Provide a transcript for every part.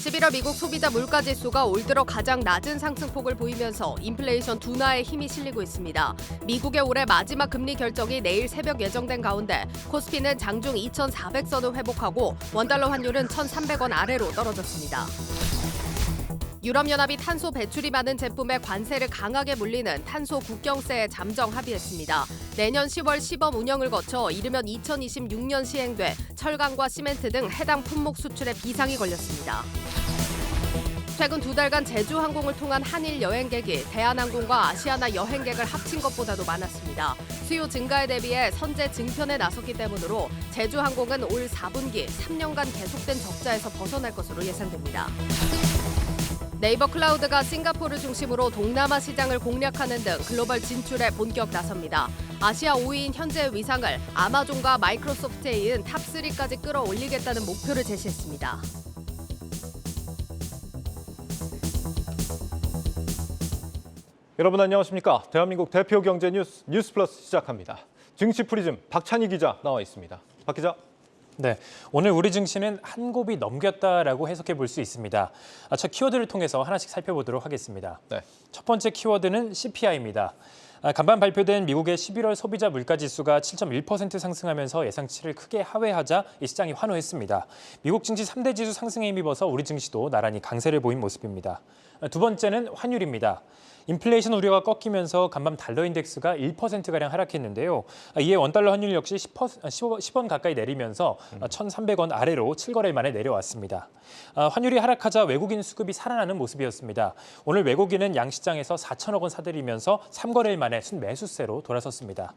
11월 미국 소비자 물가지수가 올 들어 가장 낮은 상승폭을 보이면서 인플레이션 둔화에 힘이 실리고 있습니다. 미국의 올해 마지막 금리 결정이 내일 새벽 예정된 가운데 코스피는 장중 2,400선을 회복하고 원달러 환율은 1,300원 아래로 떨어졌습니다. 유럽연합이 탄소 배출이 많은 제품에 관세를 강하게 물리는 탄소 국경세에 잠정 합의했습니다. 내년 10월 시범 운영을 거쳐 이르면 2026년 시행돼 철강과 시멘트 등 해당 품목 수출에 비상이 걸렸습니다. 최근 2달간 제주항공을 통한 한일 여행객이 대한항공과 아시아나 여행객을 합친 것보다도 많았습니다. 수요 증가에 대비해 선제 증편에 나섰기 때문으로 제주항공은 올 4분기 3년간 계속된 적자에서 벗어날 것으로 예상됩니다. 네이버 클라우드가 싱가포르를 중심으로 동남아 시장을 공략하는 등 글로벌 진출에 본격 나섭니다. 아시아 5위인 현재의 위상을 아마존과 마이크로소프트에 이은 탑3까지 끌어올리겠다는 목표를 제시했습니다. 여러분 안녕하십니까? 대한민국 대표 경제 뉴스 뉴스플러스 시작합니다. 증시 프리즘 박찬희 기자 나와 있습니다. 박 기자. 네, 오늘 우리 증시는 한 곱이 넘겼다라고 해석해 볼 수 있습니다. 첫 키워드를 통해서 하나씩 살펴보도록 하겠습니다. 네. 첫 번째 키워드는 CPI입니다. 간밤 발표된 미국의 11월 소비자 물가지수가 7.1% 상승하면서 예상치를 크게 하회하자 이 시장이 환호했습니다. 미국 증시 3대 지수 상승에 힘입어서 우리 증시도 나란히 강세를 보인 모습입니다. 두 번째는 환율입니다. 인플레이션 우려가 꺾이면서 간밤 달러 인덱스가 1%가량 하락했는데요. 이에 원달러 환율 역시 10원 가까이 내리면서 1,300원 아래로 7거래일 만에 내려왔습니다. 환율이 하락하자 외국인 수급이 살아나는 모습이었습니다. 오늘 외국인은 양시장에서 4천억 원 사들이면서 3거래일 만에 순매수세로 돌아섰습니다.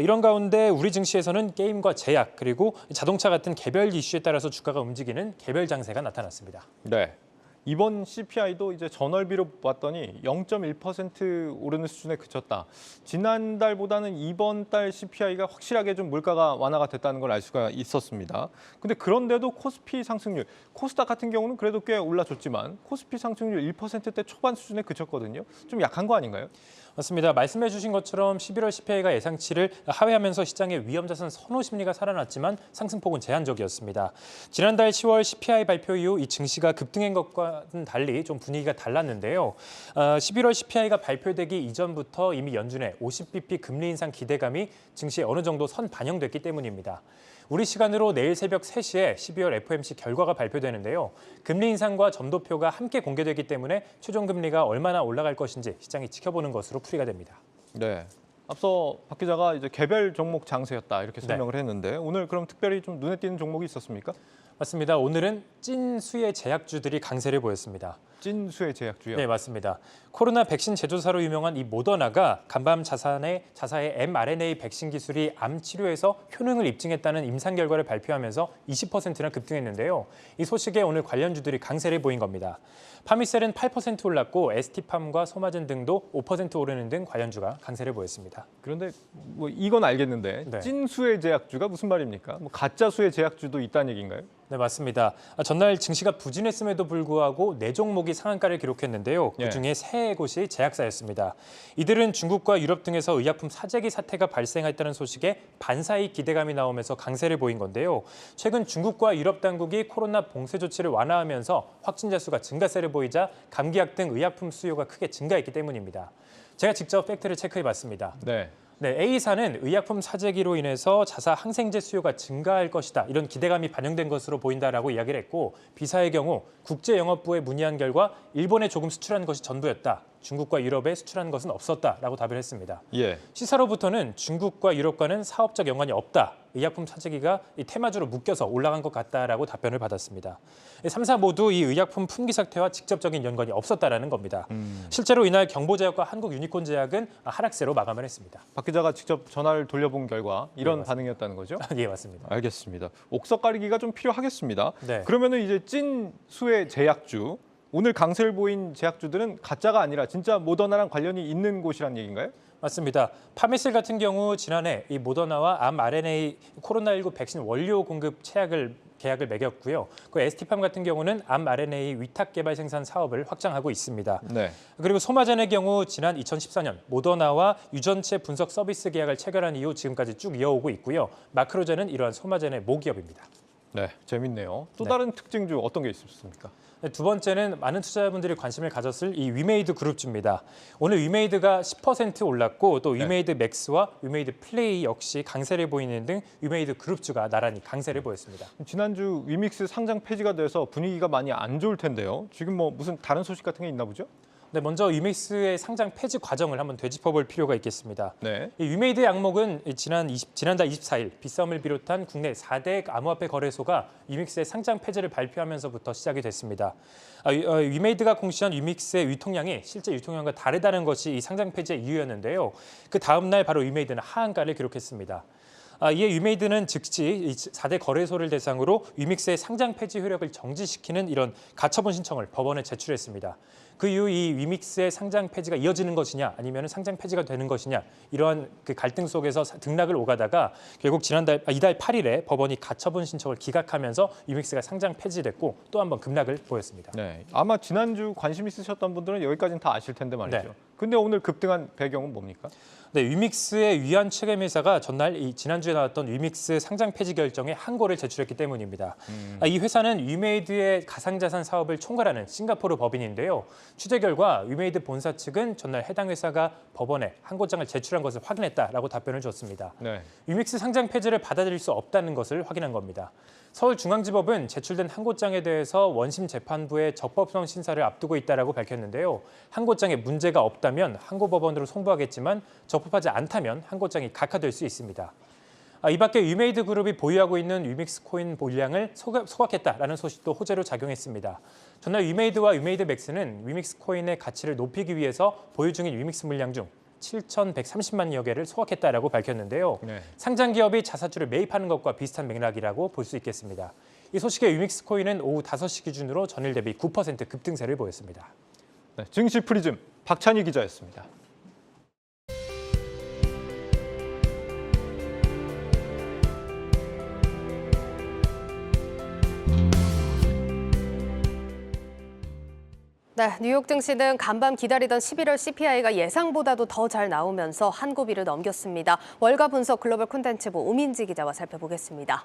이런 가운데 우리 증시에서는 게임과 제약 그리고 자동차 같은 개별 이슈에 따라서 주가가 움직이는 개별 장세가 나타났습니다. 네. 이번 CPI도 이제 전월비로 봤더니 0.1% 오르는 수준에 그쳤다. 지난달보다는 이번 달 CPI가 확실하게 좀 물가가 완화가 됐다는 걸 알 수가 있었습니다. 근데 그런데도 코스피 상승률, 코스닥 같은 경우는 그래도 꽤 올라줬지만 코스피 상승률 1%대 초반 수준에 그쳤거든요. 좀 약한 거 아닌가요? 맞습니다. 말씀해 주신 것처럼 11월 CPI가 예상치를 하회하면서 시장의 위험자산 선호 심리가 살아났지만 상승폭은 제한적이었습니다. 지난달 10월 CPI 발표 이후 이 증시가 급등한 것과는 달리 좀 분위기가 달랐는데요. 11월 CPI가 발표되기 이전부터 이미 연준의 50bp 금리 인상 기대감이 증시에 어느 정도 선 반영됐기 때문입니다. 우리 시간으로 내일 새벽 3시에 12월 FOMC 결과가 발표되는데요. 금리 인상과 점도표가 함께 공개되기 때문에 최종 금리가 얼마나 올라갈 것인지 시장이 지켜보는 것으로 풀이가 됩니다. 네. 앞서 박 기자가 이제 개별 종목 장세였다 이렇게 설명을 했는데 오늘 그럼 특별히 좀 눈에 띄는 종목이 있었습니까? 맞습니다. 오늘은 찐 수혜 제약주들이 강세를 보였습니다. 찐 수혜 제약주요? 네, 맞습니다. 코로나 백신 제조사로 유명한 이 모더나가 간밤 자사의 mRNA 백신 기술이 암 치료에서 효능을 입증했다는 임상 결과를 발표하면서 20%나 급등했는데요. 이 소식에 오늘 관련주들이 강세를 보인 겁니다. 파미셀은 8% 올랐고 ST팜과 소마젠 등도 5% 오르는 등 관련주가 강세를 보였습니다. 그런데 뭐 이건 알겠는데 네. 찐 수혜 제약주가 무슨 말입니까? 뭐 가짜 수혜 제약주도 있다는 얘기인가요? 네, 맞습니다. 전날 증시가 부진했음에도 불구하고 4종목이 상한가를 기록했는데요. 그중에 3곳이 제약사였습니다. 이들은 중국과 유럽 등에서 의약품 사재기 사태가 발생했다는 소식에 반사이익 기대감이 나오면서 강세를 보인 건데요. 최근 중국과 유럽 당국이 코로나 봉쇄 조치를 완화하면서 확진자 수가 증가세를 보이자 감기약 등 의약품 수요가 크게 증가했기 때문입니다. 제가 직접 팩트를 체크해봤습니다. 네, A사는 의약품 사재기로 인해서 자사 항생제 수요가 증가할 것이다. 이런 기대감이 반영된 것으로 보인다라고 이야기를 했고 B사의 경우 국제영업부에 문의한 결과 일본에 조금 수출한 것이 전부였다. 중국과 유럽에 수출한 것은 없었다라고 답을 했습니다. C사로부터는 중국과 유럽과는 사업적 연관이 없다. 의약품 사재기가 이 테마주로 묶여서 올라간 것 같다라고 답변을 받았습니다. 3사 모두 이 의약품 품귀 사태와 직접적인 연관이 없었다라는 겁니다. 실제로 이날 경보제약과 한국유니콘제약은 하락세로 마감을 했습니다. 박 기자가 직접 전화를 돌려본 결과 이런 네, 반응이었다는 거죠? 예, 맞습니다. 알겠습니다. 옥석 가리기가 좀 필요하겠습니다. 네. 그러면은 이제 찐 수혜 제약주, 오늘 강세를 보인 제약주들은 가짜가 아니라 진짜 모더나랑 관련이 있는 곳이란 얘기인가요? 맞습니다. 파미셀 같은 경우 지난해 이 모더나와 mRNA 코로나19 백신 원료 공급 계약을 맺었고요. 그 ST팜 같은 경우는 mRNA 위탁 개발 생산 사업을 확장하고 있습니다. 그리고 소마젠의 경우 지난 2014년 모더나와 유전체 분석 서비스 계약을 체결한 이후 지금까지 쭉 이어오고 있고요. 마크로젠은 이러한 소마젠의 모기업입니다. 네, 재밌네요. 또 네. 다른 특징주 어떤 게 있습니까? 두 번째는 많은 투자자분들이 관심을 가졌을 이 위메이드 그룹주입니다. 오늘 위메이드가 10% 올랐고 또 위메이드 맥스와 위메이드 플레이 역시 강세를 보이는 등 위메이드 그룹주가 나란히 강세를 보였습니다. 지난주 위믹스 상장 폐지가 돼서 분위기가 많이 안 좋을 텐데요. 지금 뭐 무슨 다른 소식 같은 게 있나 보죠? 네, 먼저 위메이스의 상장 폐지 과정을 한번 되짚어볼 필요가 있겠습니다. 네. 이 위메이드의 양목은 지난달 24일 비썸을 비롯한 국내 4대 암호화폐 거래소가 위믹스의 상장 폐지를 발표하면서부터 시작이 됐습니다. 위메이드가 공시한 위믹스의 유통량이 실제 유통량과 다르다는 것이 이 상장 폐지의 이유였는데요. 그 다음 날 바로 위메이드는 하한가를 기록했습니다. 이에 위메이드는 즉시 4대 거래소를 대상으로 위믹스의 상장 폐지 효력을 정지시키는 이런 가처분 신청을 법원에 제출했습니다. 그 이후 이 위믹스의 상장 폐지가 이어지는 것이냐 아니면 상장 폐지가 되는 것이냐 이러한 그 갈등 속에서 등락을 오가다가 결국 이달 8일에 법원이 가처분 신청을 기각하면서 위믹스가 상장 폐지됐고 또 한 번 급락을 보였습니다. 네, 아마 지난주 관심 있으셨던 분들은 여기까지는 다 아실 텐데 말이죠. 네. 근데 오늘 급등한 배경은 뭡니까? 네, 위믹스의 위안 최근 회사가 전날 지난주에 나왔던 위믹스 상장 폐지 결정에 항고를 제출했기 때문입니다. 이 회사는 위메이드의 가상자산 사업을 총괄하는 싱가포르 법인인데요. 취재 결과 위메이드 본사 측은 전날 해당 회사가 법원에 항고장을 제출한 것을 확인했다라고 답변을 줬습니다. 네. 위믹스 상장 폐지를 받아들일 수 없다는 것을 확인한 겁니다. 서울중앙지법은 제출된 항고장에 대해서 원심 재판부의 적법성 심사를 앞두고 있다라고 밝혔는데요. 항고장에 문제가 없다면 항고법원으로 송부하겠지만 적법하지 않다면 항고장이 각하될 수 있습니다. 이 밖에 위메이드 그룹이 보유하고 있는 위믹스 코인 물량을 소각했다라는 소식도 호재로 작용했습니다. 전날 위메이드와 위메이드 맥스는 위믹스 코인의 가치를 높이기 위해서 보유 중인 위믹스 물량 중 7,130만여 개를 소각했다라고 밝혔는데요. 네. 상장 기업이 자사주를 매입하는 것과 비슷한 맥락이라고 볼 수 있겠습니다. 이 소식에 위믹스 코인은 오후 5시 기준으로 전일 대비 9% 급등세를 보였습니다. 네, 증시 프리즘 박찬희 기자였습니다. 네, 뉴욕 증시는 간밤 기다리던 11월 CPI가 예상보다도 더 잘 나오면서 한 고비를 넘겼습니다. 월가 분석 글로벌 콘텐츠부 오민지 기자와 살펴보겠습니다.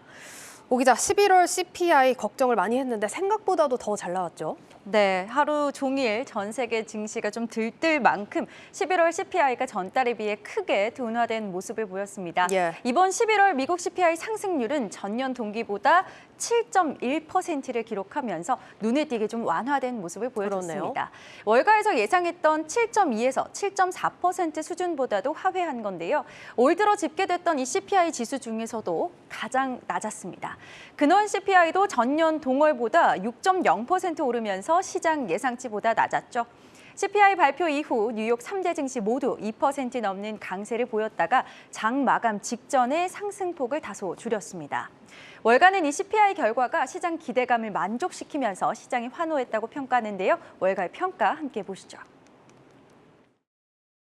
오 기자, 11월 CPI 걱정을 많이 했는데 생각보다도 더 잘 나왔죠? 네, 하루 종일 전 세계 증시가 좀 들뜰 만큼 11월 CPI가 전달에 비해 크게 둔화된 모습을 보였습니다. 예. 이번 11월 미국 CPI 상승률은 전년 동기보다 7.1%를 기록하면서 눈에 띄게 좀 완화된 모습을 보여줬습니다. 그러네요. 월가에서 예상했던 7.2에서 7.4% 수준보다도 하회한 건데요. 올 들어 집계됐던 이 CPI 지수 중에서도 가장 낮았습니다. 근원 CPI도 전년 동월보다 6.0% 오르면서 시장 예상치보다 낮았죠. CPI 발표 이후 뉴욕 3대 증시 모두 2% 넘는 강세를 보였다가 장 마감 직전에 상승폭을 다소 줄였습니다. 월가는 이 CPI 결과가 시장 기대감을 만족시키면서 시장이 환호했다고 평가하는데요. 월가의 평가 함께 보시죠.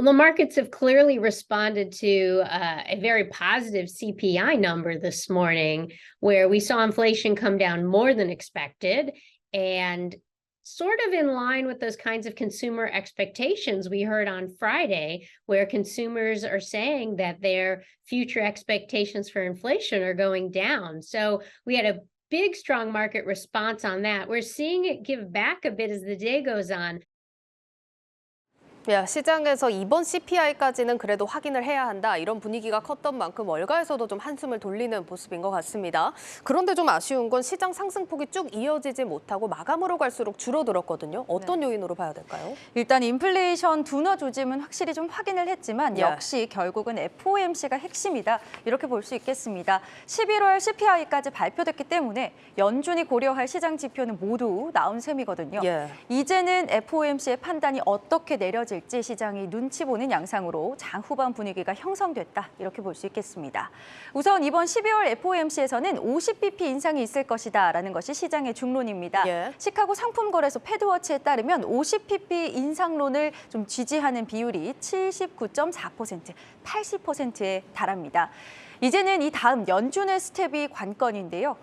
Well, the markets have clearly responded to a very positive CPI number this morning, where we saw inflation come down more than expected and sort of in line with those kinds of consumer expectations we heard on Friday, where consumers are saying that their future expectations for inflation are going down. So we had a big, strong market response on that. We're seeing it give back a bit as the day goes on. 시장에서 이번 CPI까지는 그래도 확인을 해야 한다. 이런 분위기가 컸던 만큼 월가에서도 좀 한숨을 돌리는 모습인 것 같습니다. 그런데 좀 아쉬운 건 시장 상승폭이 쭉 이어지지 못하고 마감으로 갈수록 줄어들었거든요. 어떤 요인으로 봐야 될까요? 일단 인플레이션 둔화 조짐은 확실히 좀 확인을 했지만 예. 역시 결국은 FOMC가 핵심이다. 이렇게 볼 수 있겠습니다. 11월 CPI까지 발표됐기 때문에 연준이 고려할 시장 지표는 모두 나온 셈이거든요. 예. 이제는 FOMC의 판단이 어떻게 내려질지 시장이 눈치 보는 양상으로 장 후반 분위기가 형성됐다. 이렇게 볼 수 있겠습니다. 우선 이번 12월 FOMC에서는 50bp 인상이 있을 것이다라는 것이 시장의 중론입니다. 예. 시카고 상품거래소 패드워치에 따르면 50bp 인상론을 좀 지지하는 비율이 79.4%, 80%에 달합니다. 이제는 이 다음 연준의 스텝이 관건인데요.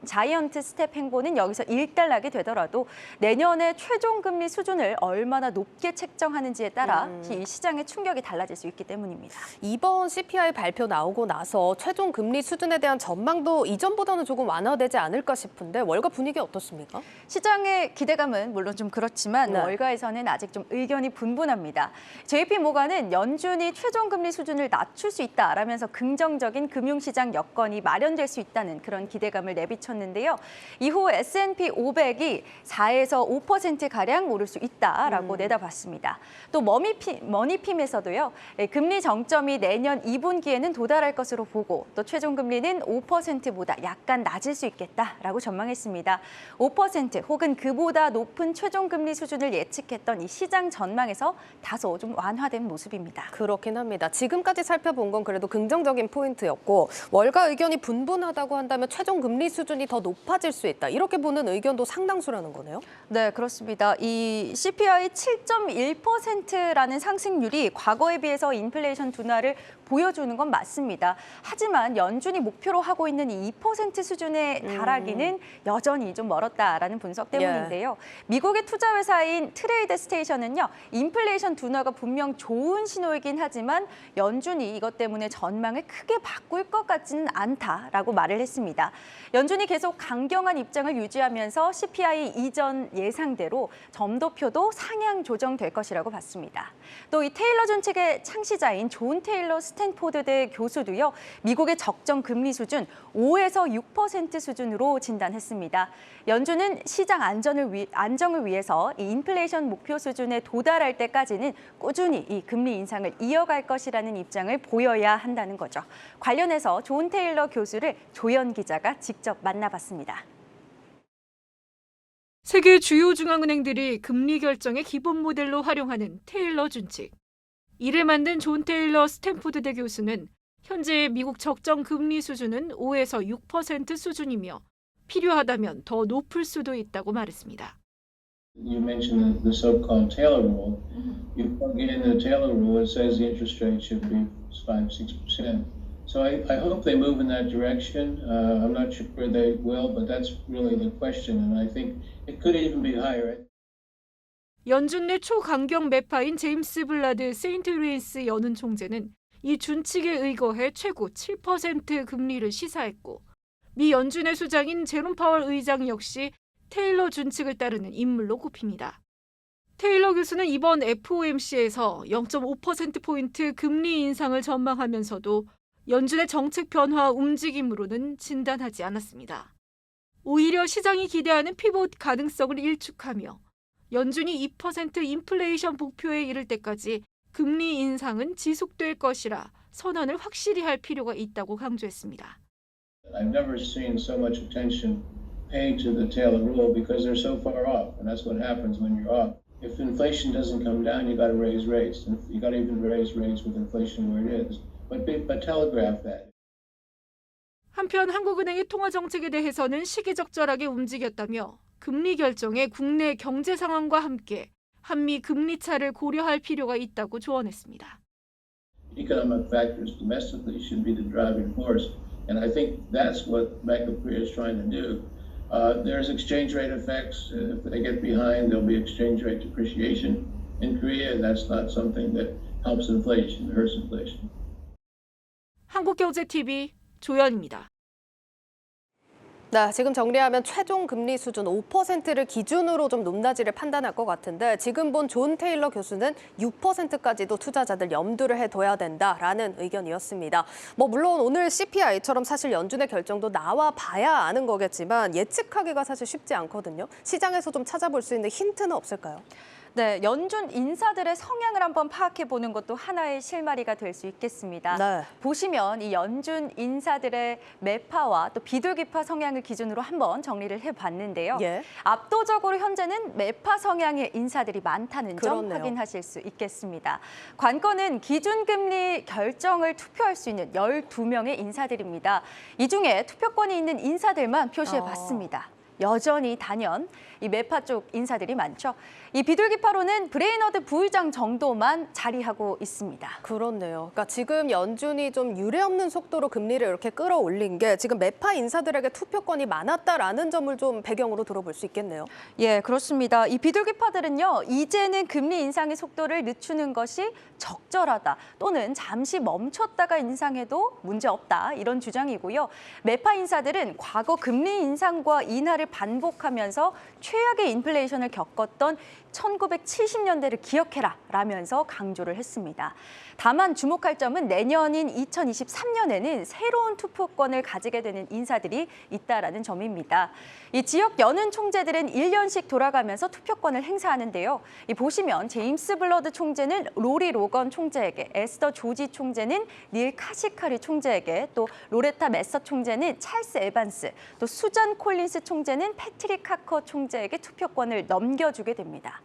자이언트 스텝 행보는 여기서 일단락이 되더라도 내년에 최종 금리 수준을 얼마나 높게 책정하는지에 따라 이 시장의 충격이 달라질 수 있기 때문입니다. 이번 CPI 발표 나오고 나서 최종 금리 수준에 대한 전망도 이전보다는 조금 완화되지 않을까 싶은데 월가 분위기 어떻습니까? 시장의 기대감은 물론 좀 그렇지만 네. 월가에서는 아직 좀 의견이 분분합니다. JP 모간은 연준이 최종 금리 수준을 낮출 수 있다라면서 긍정적인 금융시장 여건이 마련될 수 있다는 그런 기대감을 내비쳤는데요. 이후 S&P 500이 4에서 5%가량 오를 수 있다라고 내다봤습니다. 또 머니핌에서도요. 금리 정점이 내년 2분기에는 도달할 것으로 보고 또 최종 금리는 5%보다 약간 낮을 수 있겠다라고 전망했습니다. 5% 혹은 그보다 높은 최종 금리 수준을 예측했던 이 시장 전망에서 다소 좀 완화된 모습입니다. 그렇긴 합니다. 지금까지 살펴본 건 그래도 긍정적인 포인트였고 월가 의견이 분분하다고 한다면 최종 금리 수준이 더 높아질 수 있다. 이렇게 보는 의견도 상당수라는 거네요. 네, 그렇습니다. 이 CPI 7.1%라는 상승률이 과거에 비해서 인플레이션 둔화를 보여주는 건 맞습니다. 하지만 연준이 목표로 하고 있는 이 2% 수준에 달하기는 여전히 좀 멀었다라는 분석 때문인데요. 미국의 투자 회사인 트레이드 스테이션은요. 인플레이션 둔화가 분명 좋은 신호이긴 하지만 연준이 이것 때문에 전망을 크게 바꿀 것 같지는 않다라고 말을 했습니다. 연준이 계속 강경한 입장을 유지하면서 CPI 이전 예상대로 점도표도 상향 조정될 것이라고 봤습니다. 또 이 테일러 준칙의 창시자인 존 테일러 스탠포드대 교수도요. 미국의 적정 금리 수준 5에서 6% 수준으로 진단했습니다. 연준은 시장 안정을 위해서 이 인플레이션 목표 수준에 도달할 때까지는 꾸준히 이 금리 인상을 이어갈 것이라는 입장을 보여야 한다는 거죠. 관련해서 존 테일러 교수를 조연 기자가 직접 만나봤습니다. 세계 주요 중앙은행들이 금리 결정의 기본 모델로 활용하는 테일러 준칙. 이를 만든 존 테일러 스탠포드대 교수는 현재 미국 적정 금리 수준은 5에서 6% 수준이며 필요하다면 더 높을 수도 있다고 말했습니다. You mentioned the so-called Taylor rule. You plug in the Taylor rule, it says the interest rate should be 5-6%. So I hope they move in that direction. I'm not sure where they will, but that's really the question, and I think it could even be higher. 연준 내 초강경 매파인 제임스 블라드 세인트루이스 연은 총재는 이 준칙에 의거해 최고 7% 금리를 시사했고 미 연준의 수장인 제롬 파월 의장 역시 테일러 준칙을 따르는 인물로 꼽힙니다. 테일러 교수는 이번 FOMC에서 0.5%포인트 금리 인상을 전망하면서도 연준의 정책 변화 움직임으로는 진단하지 않았습니다. 오히려 시장이 기대하는 피봇 가능성을 일축하며 연준이 2% 인플레이션 목표에 이를 때까지 금리 인상은 지속될 것이라 선언을 확실히 할 필요가 있다고 강조했습니다. I've never seen so much attention paid to the Taylor rule because they're so far off, and that's what happens when you're off. If inflation doesn't come down, you got to raise rates, and you got to even raise rates with inflation where it is. But telegraph that. 한편 한국은행의 통화 정책에 대해서는 시기적절하게 움직였다며 금리 결정에 국내 경제 상황과 함께 한미 금리 차를 고려할 필요가 있다고 조언했습니다. Economic factors domestically should be the driving force, and I think that's what Bank of Korea is trying to do. There's exchange rate effects. If they get behind, there'll be exchange rate depreciation in Korea, and that's not something that helps inflation, hurts inflation. 한국경제TV 조연입니다. 네, 지금 정리하면 최종 금리 수준 5%를 기준으로 좀 높낮이를 판단할 것 같은데 지금 본 존 테일러 교수는 6%까지도 투자자들 염두를 해둬야 된다라는 의견이었습니다. 물론 오늘 CPI처럼 사실 연준의 결정도 나와 봐야 아는 거겠지만 예측하기가 사실 쉽지 않거든요. 시장에서 좀 찾아볼 수 있는 힌트는 없을까요? 네, 연준 인사들의 성향을 한번 파악해 보는 것도 하나의 실마리가 될 수 있겠습니다. 네. 보시면 이 연준 인사들의 매파와 또 비둘기파 성향을 기준으로 한번 정리를 해봤는데요. 예. 압도적으로 현재는 매파 성향의 인사들이 많다는 점 그렇네요. 확인하실 수 있겠습니다. 관건은 기준금리 결정을 투표할 수 있는 12명의 인사들입니다. 이 중에 투표권이 있는 인사들만 표시해봤습니다. 여전히 단연 이 매파 쪽 인사들이 많죠. 이 비둘기파로는 브레이너드 부의장 정도만 자리하고 있습니다. 그렇네요. 그러니까 지금 연준이 좀 유례없는 속도로 금리를 이렇게 끌어올린 게 지금 매파 인사들에게 투표권이 많았다라는 점을 좀 배경으로 들어볼 수 있겠네요. 예, 그렇습니다. 이 비둘기파들은요, 이제는 금리 인상의 속도를 늦추는 것이 적절하다 또는 잠시 멈췄다가 인상해도 문제없다 이런 주장이고요. 매파 인사들은 과거 금리 인상과 인하를 반복하면서 최악의 인플레이션을 겪었던 1970년대를 기억해라 라면서 강조를 했습니다. 다만 주목할 점은 내년인 2023년에는 새로운 투표권을 가지게 되는 인사들이 있다라는 점입니다. 이 지역 연은 총재들은 1년씩 돌아가면서 투표권을 행사하는데요. 이 보시면 제임스 블러드 총재는 로리 로건 총재에게, 에스더 조지 총재는 닐 카시카리 총재에게, 또 로레타 메서 총재는 찰스 에반스, 또 수잔 콜린스 총재는 패트릭 카커 총재에게 투표권을 넘겨주게 됩니다.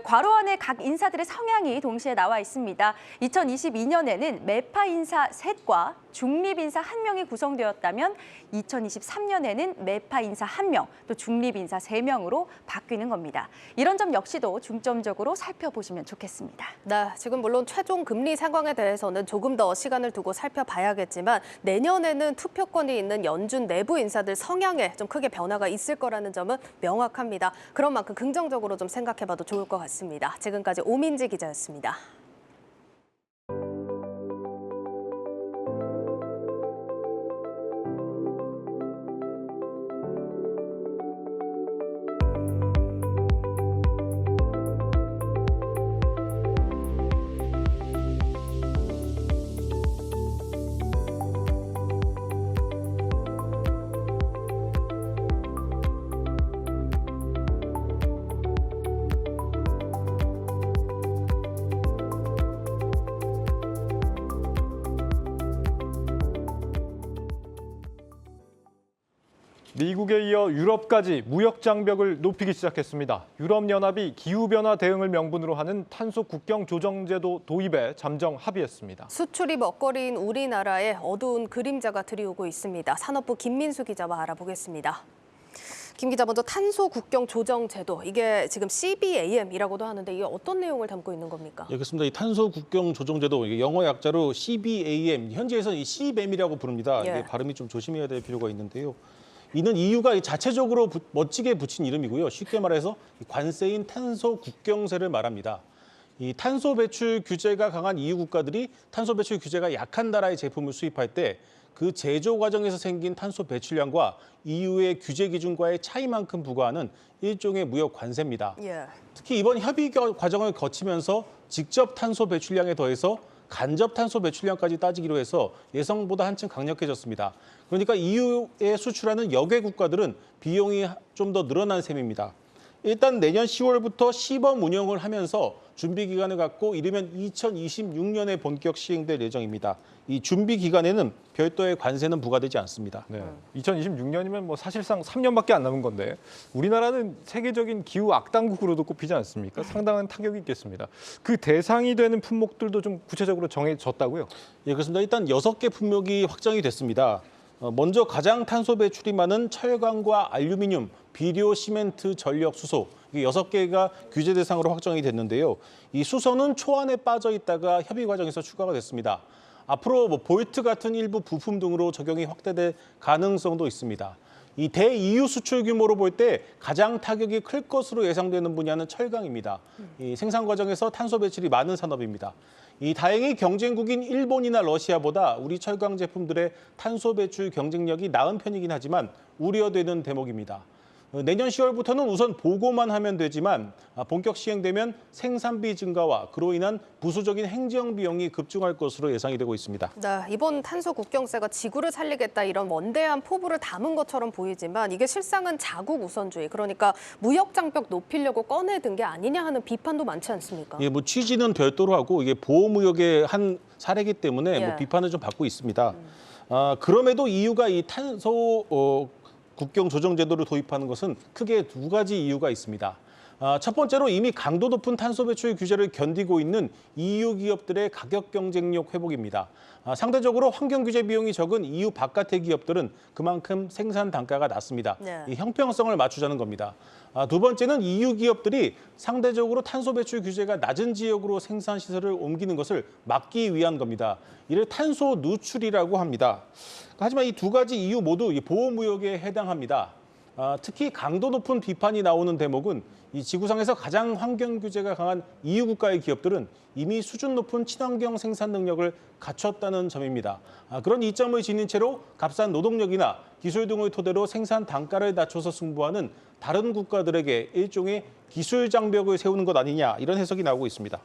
괄호 안에 각 인사들의 성향이 동시에 나와 있습니다. 2022년에는 매파 인사 3과 중립 인사 1명이 구성되었다면 2023년에는 매파 인사 1명, 또 중립 인사 3명으로 바뀌는 겁니다. 이런 점 역시도 중점적으로 살펴보시면 좋겠습니다. 네, 지금 물론 최종 금리 상황에 대해서는 조금 더 시간을 두고 살펴봐야겠지만 내년에는 투표권이 있는 연준 내부 인사들 성향에 좀 크게 변화가 있을 거라는 점은 명확합니다. 그런 만큼 긍정적으로 좀 생각해봐도 좋을 것 같습니다. 지금까지 오민지 기자였습니다. 미국에 이어 유럽까지 무역 장벽을 높이기 시작했습니다. 유럽연합이 기후변화 대응을 명분으로 하는 탄소 국경 조정제도 도입에 잠정 합의했습니다. 수출이 먹거리인 우리나라에 어두운 그림자가 들이오고 있습니다. 산업부 김민수 기자와 알아보겠습니다. 김 기자, 먼저 탄소 국경 조정 제도, 이게 지금 CBAM이라고도 하는데 이게 어떤 내용을 담고 있는 겁니까? 예, 그렇습니다. 이 탄소 국경 조정 제도, 이게 영어 약자로 CBAM, 현지에서는 이 CBAM이라고 부릅니다. 예. 이게 발음이 좀 조심해야 될 필요가 있는데요. 이는 EU가 자체적으로 멋지게 붙인 이름이고요. 쉽게 말해서 관세인 탄소 국경세를 말합니다. 이 탄소 배출 규제가 강한 EU 국가들이 탄소 배출 규제가 약한 나라의 제품을 수입할 때 그 제조 과정에서 생긴 탄소 배출량과 EU의 규제 기준과의 차이만큼 부과하는 일종의 무역 관세입니다. 예. 특히 이번 협의 과정을 거치면서 직접 탄소 배출량에 더해서 간접 탄소 배출량까지 따지기로 해서 예상보다 한층 강력해졌습니다. 그러니까 EU에 수출하는 여객 국가들은 비용이 좀 더 늘어난 셈입니다. 일단 내년 10월부터 시범 운영을 하면서 준비 기간을 갖고 이르면 2026년에 본격 시행될 예정입니다. 이 준비 기간에는 별도의 관세는 부과되지 않습니다. 네, 2026년이면 뭐 사실상 3년밖에 안 남은 건데 우리나라는 세계적인 기후 악당국으로도 꼽히지 않습니까? 상당한 타격이 있겠습니다. 그 대상이 되는 품목들도 좀 구체적으로 정해졌다고요? 예, 그렇습니다. 일단 6개 품목이 확정이 됐습니다. 먼저 가장 탄소 배출이 많은 철강과 알루미늄, 비료, 시멘트, 전력, 수소, 이게 6개가 규제 대상으로 확정이 됐는데요. 이 수소는 초안에 빠져 있다가 협의 과정에서 추가가 됐습니다. 앞으로 볼트 같은 일부 부품 등으로 적용이 확대될 가능성도 있습니다. 이 대EU 수출 규모로 볼 때 가장 타격이 클 것으로 예상되는 분야는 철강입니다. 이 생산 과정에서 탄소 배출이 많은 산업입니다. 이 다행히 경쟁국인 일본이나 러시아보다 우리 철강 제품들의 탄소 배출 경쟁력이 나은 편이긴 하지만 우려되는 대목입니다. 내년 10월부터는 우선 보고만 하면 되지만 본격 시행되면 생산비 증가와 그로 인한 부수적인 행정 비용이 급증할 것으로 예상이 되고 있습니다. 네, 이번 탄소 국경세가 지구를 살리겠다 이런 원대한 포부를 담은 것처럼 보이지만 이게 실상은 자국 우선주의, 그러니까 무역 장벽 높이려고 꺼내든 게 아니냐 하는 비판도 많지 않습니까? 예, 뭐 취지는 별도로 하고 이게 보호무역의 한 사례이기 때문에 예. 뭐 비판을 좀 받고 있습니다. 그럼에도 EU가 이 탄소 국경 조정 제도를 도입하는 것은 크게 두 가지 이유가 있습니다. 첫 번째로 이미 강도 높은 탄소 배출 규제를 견디고 있는 EU 기업들의 가격 경쟁력 회복입니다. 상대적으로 환경 규제 비용이 적은 EU 바깥의 기업들은 그만큼 생산 단가가 낮습니다. 네. 이 형평성을 맞추자는 겁니다. 두 번째는 EU 기업들이 상대적으로 탄소 배출 규제가 낮은 지역으로 생산 시설을 옮기는 것을 막기 위한 겁니다. 이를 탄소 누출이라고 합니다. 하지만 이 두 가지 이유 모두 보호무역에 해당합니다. 특히 강도 높은 비판이 나오는 대목은 이 지구상에서 가장 환경 규제가 강한 EU 국가의 기업들은 이미 수준 높은 친환경 생산 능력을 갖췄다는 점입니다. 그런 이점을 지닌 채로 값싼 노동력이나 기술 등을 토대로 생산 단가를 낮춰서 승부하는 다른 국가들에게 일종의 기술 장벽을 세우는 것 아니냐 이런 해석이 나오고 있습니다.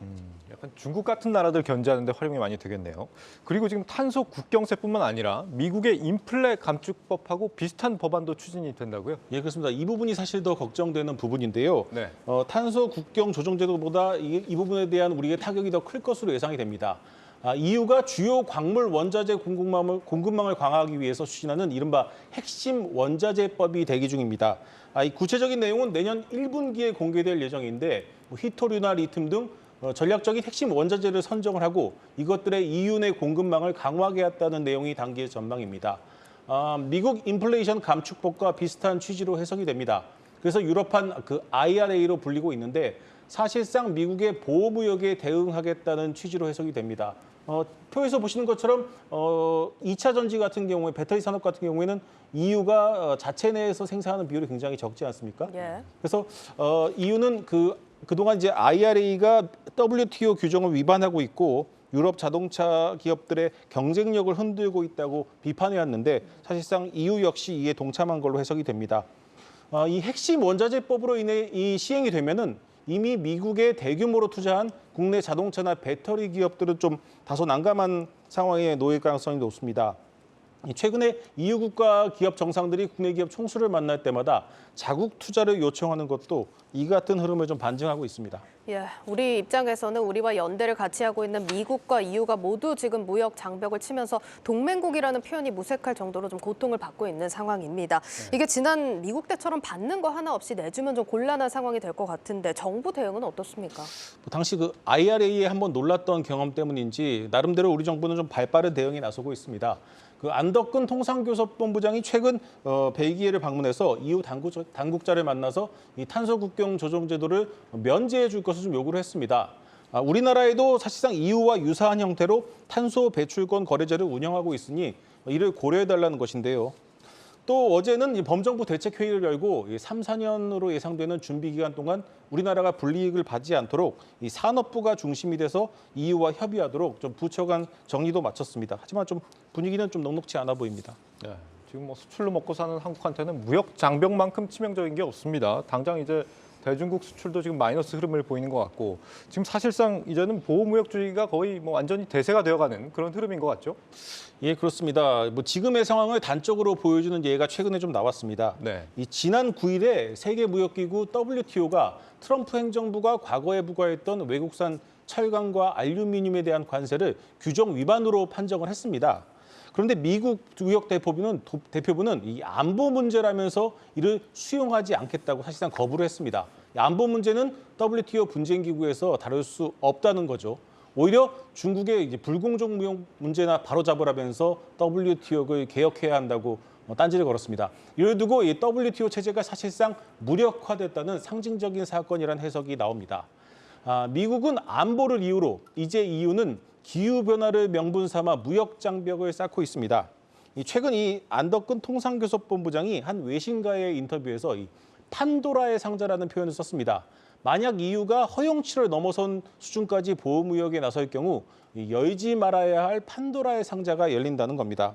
약간 중국 같은 나라들 견제하는 데 활용이 많이 되겠네요. 그리고 지금 탄소 국경세뿐만 아니라 미국의 인플레 감축법하고 비슷한 법안도 추진이 된다고요? 예, 그렇습니다. 이 부분이 사실 더 걱정되는 부분인데요. 네. 탄소 국경 조정제도보다 이 부분에 대한 우리의 타격이 더 클 것으로 예상이 됩니다. EU가 주요 광물 원자재 공급망을 강화하기 위해서 추진하는 이른바 핵심 원자재법이 대기 중입니다. 이 구체적인 내용은 내년 1분기에 공개될 예정인데 히토류나 리튬 등 전략적인 핵심 원자재를 선정을 하고 이것들의 EU 내 공급망을 강화하겠다는 내용이 담긴 전망입니다. 미국 인플레이션 감축법과 비슷한 취지로 해석이 됩니다. 그래서 유럽판 IRA로 불리고 있는데 사실상 미국의 보호무역에 대응하겠다는 취지로 해석이 됩니다. 표에서 보시는 것처럼 2차 전지 같은 경우에 배터리 산업 같은 경우에는 EU가 자체 내에서 생산하는 비율이 굉장히 적지 않습니까? 예. 그래서 EU는 그동안 이제 IRA가 WTO 규정을 위반하고 있고 유럽 자동차 기업들의 경쟁력을 흔들고 있다고 비판해왔는데 사실상 EU 역시 이에 동참한 걸로 해석이 됩니다. 이 핵심 원자재법으로 인해 이 시행이 되면은 이미 미국에 대규모로 투자한 국내 자동차나 배터리 기업들은 좀 다소 난감한 상황에 놓일 가능성이 높습니다. 최근에 EU 국가 기업 정상들이 국내 기업 총수를 만날 때마다 자국 투자를 요청하는 것도 이 같은 흐름을 좀 반증하고 있습니다. 예, 우리 입장에서는 우리와 연대를 같이 하고 있는 미국과 EU가 모두 지금 무역 장벽을 치면서 동맹국이라는 표현이 무색할 정도로 좀 고통을 받고 있는 상황입니다. 이게 지난 미국 때처럼 받는 거 하나 없이 내주면 좀 곤란한 상황이 될 것 같은데 정부 대응은 어떻습니까? 당시 IRA에 한번 놀랐던 경험 때문인지 나름대로 우리 정부는 좀 발빠른 대응에 나서고 있습니다. 안덕근 통상교섭본부장이 최근 벨기에를 방문해서 EU 당국자를 만나서 이 탄소 국경 조정 제도를 면제해 줄 것을 좀 요구를 했습니다. 우리나라에도 사실상 EU와 유사한 형태로 탄소 배출권 거래제를 운영하고 있으니 이를 고려해 달라는 것인데요. 또 어제는 범정부 대책회의를 열고 3, 4년으로 예상되는 준비 기간 동안 우리나라가 불이익을 받지 않도록 이 산업부가 중심이 돼서 EU와 협의하도록 좀 부처 간 정리도 마쳤습니다. 하지만 좀 분위기는 좀 넉넉지 않아 보입니다. 네, 지금 뭐 수출로 먹고 사는 한국한테는 무역 장벽만큼 치명적인 게 없습니다. 당장 이제 대중국 수출도 지금 마이너스 흐름을 보이는 것 같고 지금 사실상 이제는 보호무역주의가 거의 뭐 완전히 대세가 되어가는 그런 흐름인 것 같죠? 예, 그렇습니다. 지금의 상황을 단적으로 보여주는 예가 최근에 좀 나왔습니다. 네. 지난 9일에 세계무역기구 WTO가 트럼프 행정부가 과거에 부과했던 외국산 철강과 알루미늄에 대한 관세를 규정 위반으로 판정을 했습니다. 그런데 미국 무역 대표부는 이 안보 문제라면서 이를 수용하지 않겠다고 사실상 거부를 했습니다. 안보 문제는 WTO 분쟁기구에서 다룰 수 없다는 거죠. 오히려 중국의 이제 불공정 무역 문제나 바로잡으라면서 WTO를 개혁해야 한다고 딴지를 걸었습니다. 이를 두고 이 WTO 체제가 사실상 무력화됐다는 상징적인 사건이라는 해석이 나옵니다. 미국은 안보를 이유로 이제 EU는 기후변화를 명분 삼아 무역 장벽을 쌓고 있습니다. 최근 이 안덕근 통상교섭본부장이 한 외신과의 인터뷰에서 이 판도라의 상자라는 표현을 썼습니다. 만약 EU가 허용치를 넘어선 수준까지 보호무역에 나설 경우 열지 말아야 할 판도라의 상자가 열린다는 겁니다.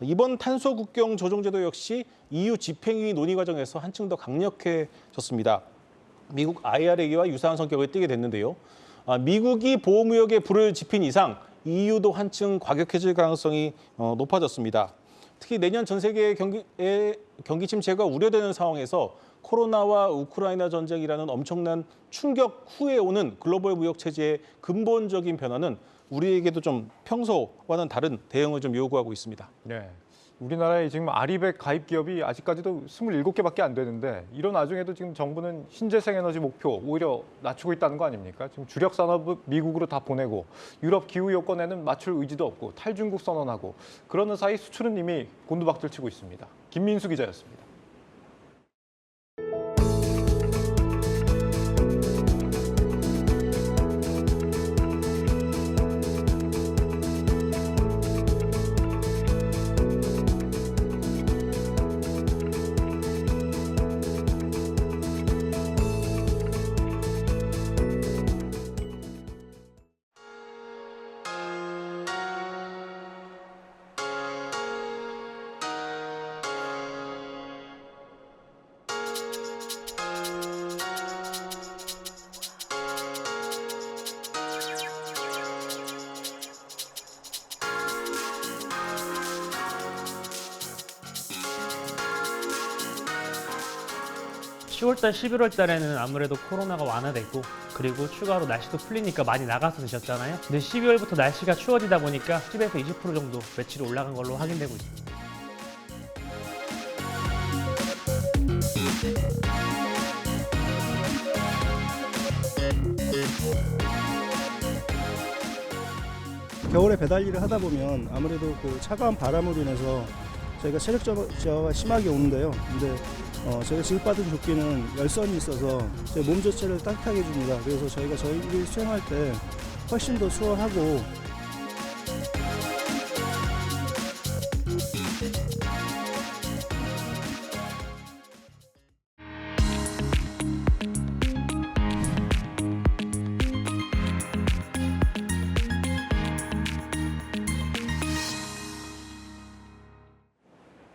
이번 탄소 국경 조정제도 역시 EU 집행위 논의 과정에서 한층 더 강력해졌습니다. 미국 IRA와 유사한 성격을 띠게 됐는데요. 미국이 보호무역에 불을 지핀 이상 EU도 한층 과격해질 가능성이 높아졌습니다. 특히 내년 전 세계 경기 침체가 우려되는 상황에서 코로나와 우크라이나 전쟁이라는 엄청난 충격 후에 오는 글로벌 무역 체제의 근본적인 변화는 우리에게도 좀 평소와는 다른 대응을 좀 요구하고 있습니다. 네. 우리나라에 지금 아리백 가입 기업이 아직까지도 27개밖에 안 되는데 이런 와중에도 지금 정부는 신재생에너지 목표 오히려 낮추고 있다는 거 아닙니까? 지금 주력 산업을 미국으로 다 보내고 유럽 기후 요건에는 맞출 의지도 없고 탈중국 선언하고 그러는 사이 수출은 이미 곤두박질치고 있습니다. 김민수 기자였습니다. (10월 달) (11월) 달에는 아무래도 코로나가 완화됐고 그리고 추가로 날씨도 풀리니까 많이 나가서 드셨잖아요. 근데 12월부터 날씨가 추워지다 보니까 10에서 20% 정도 매출이 올라간 걸로 확인되고 있습니다. 겨울에 배달 일을 하다 보면 아무래도 그 차가운 바람으로 인해서 저희가 체력 저하가 심하게 오는데요. 근데 저희가 지급받은 조끼는 열선이 있어서 저희 몸 자체를 따뜻하게 해줍니다. 그래서 저희가 저희 일을 수행할 때 훨씬 더 수월하고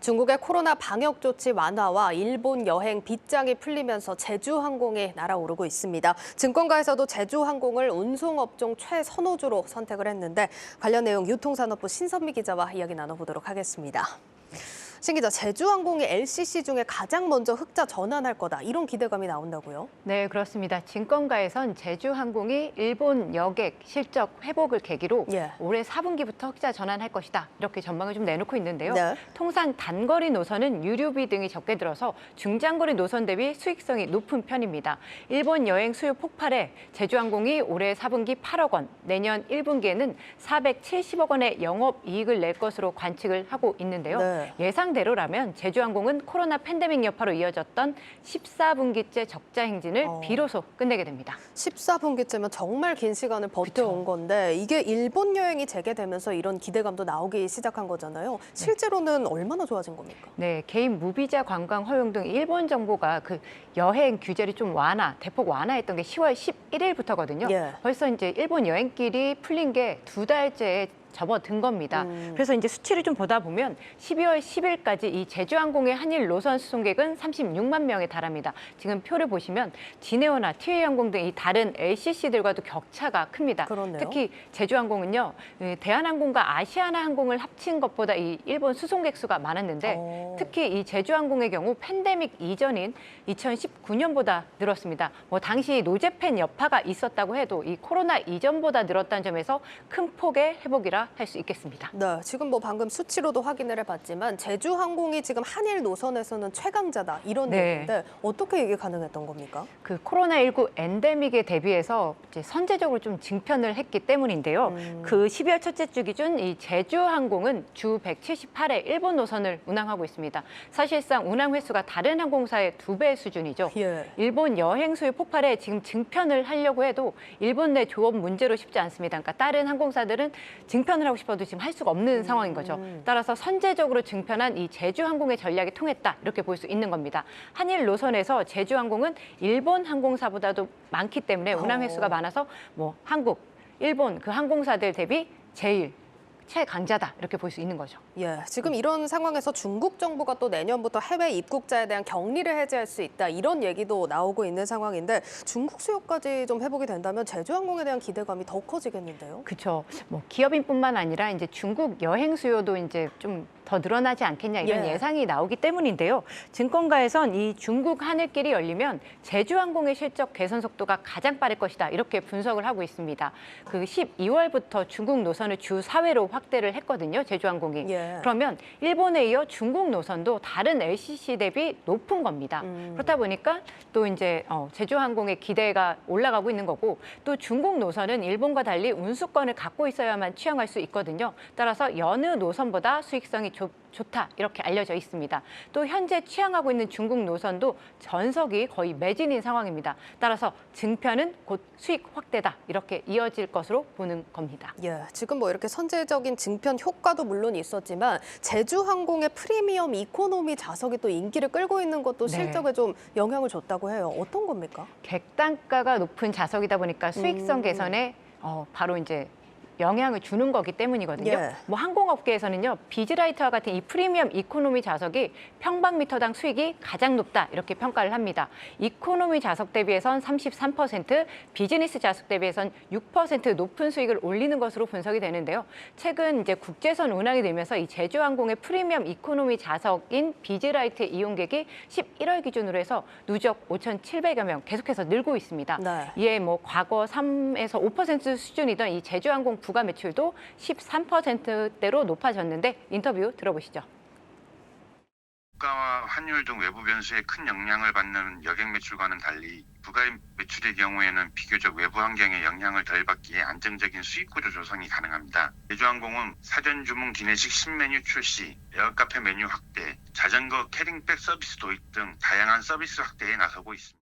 중국의 코로나 방역 조치 완화와 일본 여행 빗장이 풀리면서 제주항공이 날아오르고 있습니다. 증권가에서도 제주항공을 운송업종 최선호주로 선택을 했는데 관련 내용 유통산업부 신선미 기자와 이야기 나눠보도록 하겠습니다. 신 기자, 제주항공이 LCC 중에 가장 먼저 흑자 전환할 거다, 이런 기대감이 나온다고요? 네, 그렇습니다. 증권가에선 제주항공이 일본 여객 실적 회복을 계기로 올해 4분기부터 흑자 전환할 것이다, 이렇게 전망을 좀 내놓고 있는데요. 네. 통상 단거리 노선은 유류비 등이 적게 들어서 중장거리 노선 대비 수익성이 높은 편입니다. 일본 여행 수요 폭발에 제주항공이 올해 4분기 8억 원, 내년 1분기에는 470억 원의 영업이익을 낼 것으로 관측을 하고 있는데요. 네. 예상대로라면 제주항공은 코로나 팬데믹 여파로 이어졌던 14분기째 적자 행진을 비로소 끝내게 됩니다. 14분기째면 정말 긴 시간을 버텨온 건데 이게 일본 여행이 재개되면서 이런 기대감도 나오기 시작한 거잖아요. 실제로는 얼마나 좋아진 겁니까? 네, 개인 무비자 관광 허용 등 일본 정부가 그 여행 규제를 좀 대폭 완화했던 게 10월 11일부터거든요. 벌써 이제 일본 여행길이 풀린 게 2달째에 접어든 겁니다. 그래서 이제 수치를 좀 보다 보면 12월 10일까지 이 제주항공의 한일 노선 수송객은 36만 명에 달합니다. 지금 표를 보시면 진에어나 티웨이항공 등 이 다른 LCC들과도 격차가 큽니다. 그렇네요. 특히 제주항공은요, 대한항공과 아시아나항공을 합친 것보다 이 일본 수송객 수가 많았는데 특히 이 제주항공의 경우 팬데믹 이전인 2019년보다 늘었습니다. 당시 노제팬 여파가 있었다고 해도 이 코로나 이전보다 늘었다는 점에서 큰 폭의 회복이라 할 수 있겠습니다. 네, 지금 얘기인데 수치로도 확인을 해봤지만 제주항공이 지금 한일 노선에서는 최강자다, 이런 얘기인데 어떻게 이게 가능했던 겁니까? 그 코로나19 엔데믹에 대비해서 이제 선제적으로 좀 증편을 했기 때문인데요. 그 12월 첫째 주 기준 이 제주항공은 주 178회 일본 노선을 운항하고 있습니다. 사실상 운항 횟수가 다른 항공사의 2배 수준이죠. 일본 여행 수요 폭발에 지금 증편을 하려고 해도 일본 내 조업 문제로 쉽지 않습니다. 그러니까 다른 항공사들은 증편을 하고 싶어도 지금 할 수가 없는 상황인 거죠. 따라서 선제적으로 증편한 이 제주항공의 전략이 통했다, 이렇게 볼 수 있는 겁니다. 한일 노선에서 제주항공은 일본 항공사보다도 많기 때문에 운항 횟수가 많아서 한국, 일본 그 항공사들 대비 제일 최강자다, 이렇게 볼 수 있는 거죠. 지금 이런 상황에서 중국 정부가 또 내년부터 해외 입국자에 대한 격리를 해제할 수 있다, 이런 얘기도 나오고 있는 상황인데 중국 수요까지 좀 회복이 된다면 제주항공에 대한 기대감이 더 커지겠는데요? 그렇죠. 기업인뿐만 아니라 이제 중국 여행 수요도 이제 좀 더 늘어나지 않겠냐, 이런 예상이 나오기 때문인데요. 증권가에선 이 중국 하늘길이 열리면 제주항공의 실적 개선 속도가 가장 빠를 것이다, 이렇게 분석을 하고 있습니다. 그 12월부터 중국 노선을 주 4회로 확대를 했거든요. 제주항공이. 예. 그러면 일본에 이어 중국 노선도 다른 LCC 대비 높은 겁니다. 그렇다 보니까 또 이제 제주항공의 기대가 올라가고 있는 거고 또 중국 노선은 일본과 달리 운수권을 갖고 있어야만 취항할 수 있거든요. 따라서 여느 노선보다 수익성이 좋다 이렇게 알려져 있습니다. 또 현재 취항하고 있는 중국 노선도 전석이 거의 매진인 상황입니다. 따라서 증편은 곧 수익 확대다 이렇게 이어질 것으로 보는 겁니다. 예, 지금 뭐 이렇게 선제적인 증편 효과도 물론 있었지만 제주항공의 프리미엄 이코노미 좌석이 또 인기를 끌고 있는 것도 네. 실적에 좀 영향을 줬다고 해요. 어떤 겁니까? 객단가가 높은 좌석이다 보니까 수익성 개선에 바로 이제 영향을 주는 거기 때문이거든요. 예. 뭐 항공업계에서는요, 비즈라이트와 같은 이 프리미엄 이코노미 좌석이 평방미터당 수익이 가장 높다 이렇게 평가를 합니다. 이코노미 좌석 대비해선 33%, 비즈니스 좌석 대비해선 6% 높은 수익을 올리는 것으로 분석이 되는데요. 최근 이제 국제선 운항이 되면서 이 제주항공의 프리미엄 이코노미 좌석인 비즈라이트 이용객이 11월 기준으로 해서 누적 5,700여 명 계속해서 늘고 있습니다. 네. 이에 뭐 과거 3에서 5% 수준이던 이 제주항공 부가 매출도 13%대로 높아졌는데 인터뷰 들어보시죠. 물가와 환율 등 외부 변수에 큰 영향을 받는 여객 매출과는 달리 부가 매출의 경우에는 비교적 외부 환경에 영향을 덜 받기에 안정적인 수익 구조 조성이 가능합니다. 제주항공은 사전 주문 기내식 신메뉴 출시, 에어카페 메뉴 확대, 자전거 캐링백 서비스 도입 등 다양한 서비스 확대에 나서고 있습니다.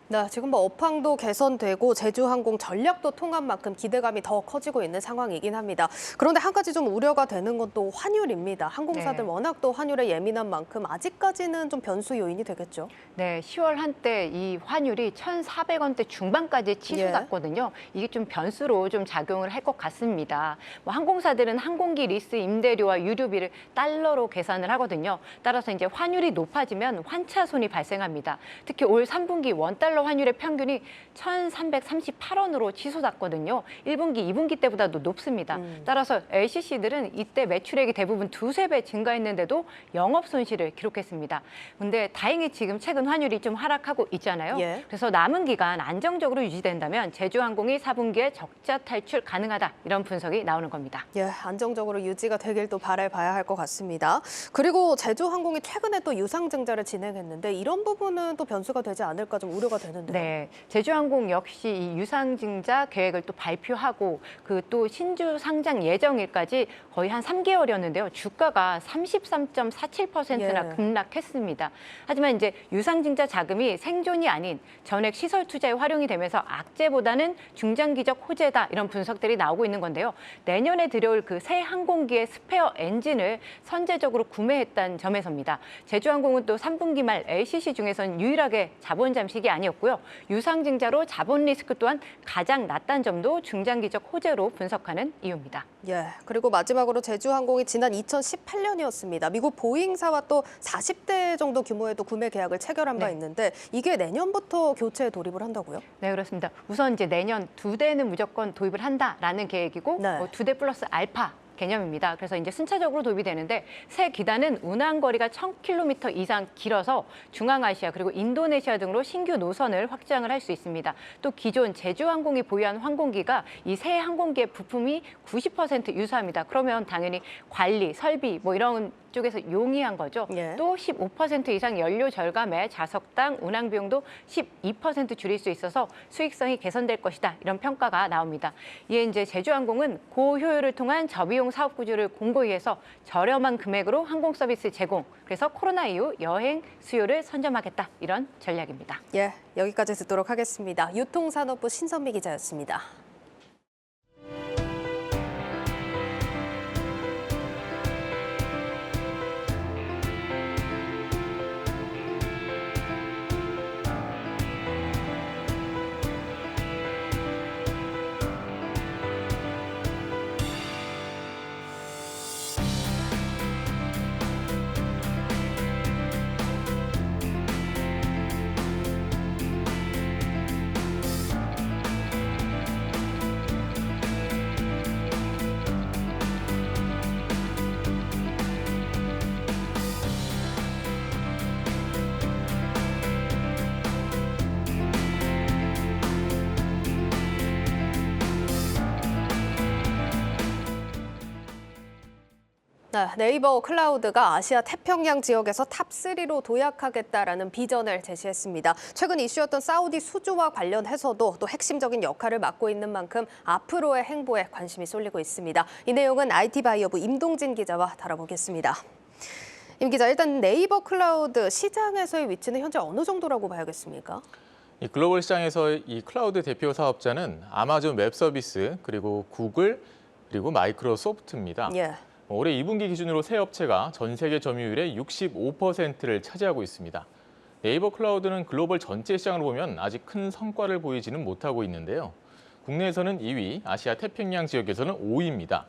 네, 지금 뭐 업황도 개선되고 제주항공 전략도 통한 만큼 기대감이 더 커지고 있는 상황이긴 합니다. 그런데 한 가지 좀 우려가 되는 건 또 환율입니다. 항공사들 네. 워낙 또 환율에 예민한 만큼 아직까지는 좀 변수 요인이 되겠죠. 네, 10월 한때 이 환율이 1,400원대 중반까지 치솟았거든요. 이게 좀 변수로 좀 작용을 할 것 같습니다. 뭐 항공사들은 항공기 리스 임대료와 유류비를 달러로 계산을 하거든요. 따라서 이제 환율이 높아지면 환차손이 발생합니다. 특히 올 3분기 원달러 환율의 평균이 1,338원으로 치솟았거든요. 1분기, 2분기 때보다도 높습니다. 따라서 LCC들은 이때 매출액이 대부분 두세 배 증가했는데도 영업 손실을 기록했습니다. 근데 다행히 지금 최근 환율이 좀 하락하고 있잖아요. 예. 그래서 남은 기간 안정적으로 유지된다면 제주항공이 4분기에 적자 탈출 가능하다 이런 분석이 나오는 겁니다. 예, 안정적으로 유지가 되길 또 바라봐야 할 것 같습니다. 그리고 제주항공이 최근에 또 유상증자를 진행했는데 이런 부분은 또 변수가 되지 않을까 좀 우려가 되는데요. 네, 제주항공 역시 이 유상증자 계획을 또 발표하고 그 또 신주 상장 예정일까지 거의 한 3개월이었는데요. 주가가 33.47%나 예. 급락했습니다. 하지만 이제 유상증자 자금이 생존이 아닌 전액 시설 투자에 활용이 되면서 악재보다는 중장기적 호재다 이런 분석들이 나오고 있는 건데요. 내년에 들여올 그 새 항공기의 스페어 엔진을 선제적으로 구매했다는 점에서입니다. 제주항공은 또 3분기 말 LCC 중에선 유일하게 자본 잠식이 아니었고요. 유상증자로 자본 리스크 또한 가장 낮다는 점도 중장기적 호재로 분석하는 이유입니다. 예, 그리고 마지막으로 제주항공이 지난 2018년이었습니다. 미국 보잉사와 또 40대 정도 규모의 또 구매 계약을 체결한 바 네. 있는데 이게 내년부터 교체에 돌입을 한다고요? 네, 그렇습니다. 우선 이제 내년 2대는 무조건 도입을 한다라는 계획이고 네. 2대 플러스 알파 개념입니다. 그래서 이제 순차적으로 도입이 되는데 새 기단은 운항 거리가 1,000km 이상 길어서 중앙아시아 그리고 인도네시아 등으로 신규 노선을 확장을 할 수 있습니다. 또 기존 제주항공이 보유한 항공기가 이 새 항공기의 부품이 90% 유사합니다. 그러면 당연히 관리, 설비 뭐 이런 쪽에서 용이한 거죠. 예. 또 15% 이상 연료 절감에 좌석당 운항 비용도 12% 줄일 수 있어서 수익성이 개선될 것이다. 이런 평가가 나옵니다. 이에 이제 제주항공은 고효율을 통한 저비용 사업 구조를 공고히 해서 저렴한 금액으로 항공 서비스 제공. 그래서 코로나 이후 여행 수요를 선점하겠다. 이런 전략입니다. 예, 여기까지 듣도록 하겠습니다. 유통산업부 신선미 기자였습니다. 네, 네이버 클라우드가 아시아 태평양 지역에서 탑3로 도약하겠다라는 비전을 제시했습니다. 최근 이슈였던 사우디 수주와 관련해서도 또 핵심적인 역할을 맡고 있는 만큼 앞으로의 행보에 관심이 쏠리고 있습니다. 이 내용은 IT바이어부 임동진 기자와 다뤄보겠습니다. 임 기자, 일단 네이버 클라우드 시장에서의 위치는 현재 어느 정도라고 봐야겠습니까? 이 글로벌 시장에서 이 클라우드 대표 사업자는 아마존 웹 서비스, 그리고 구글, 그리고 마이크로소프트입니다. 예. 올해 2분기 기준으로 새 업체가 전 세계 점유율의 65%를 차지하고 있습니다. 네이버 클라우드는 글로벌 전체 시장으로 보면 아직 큰 성과를 보이지는 못하고 있는데요. 국내에서는 2위, 아시아 태평양 지역에서는 5위입니다.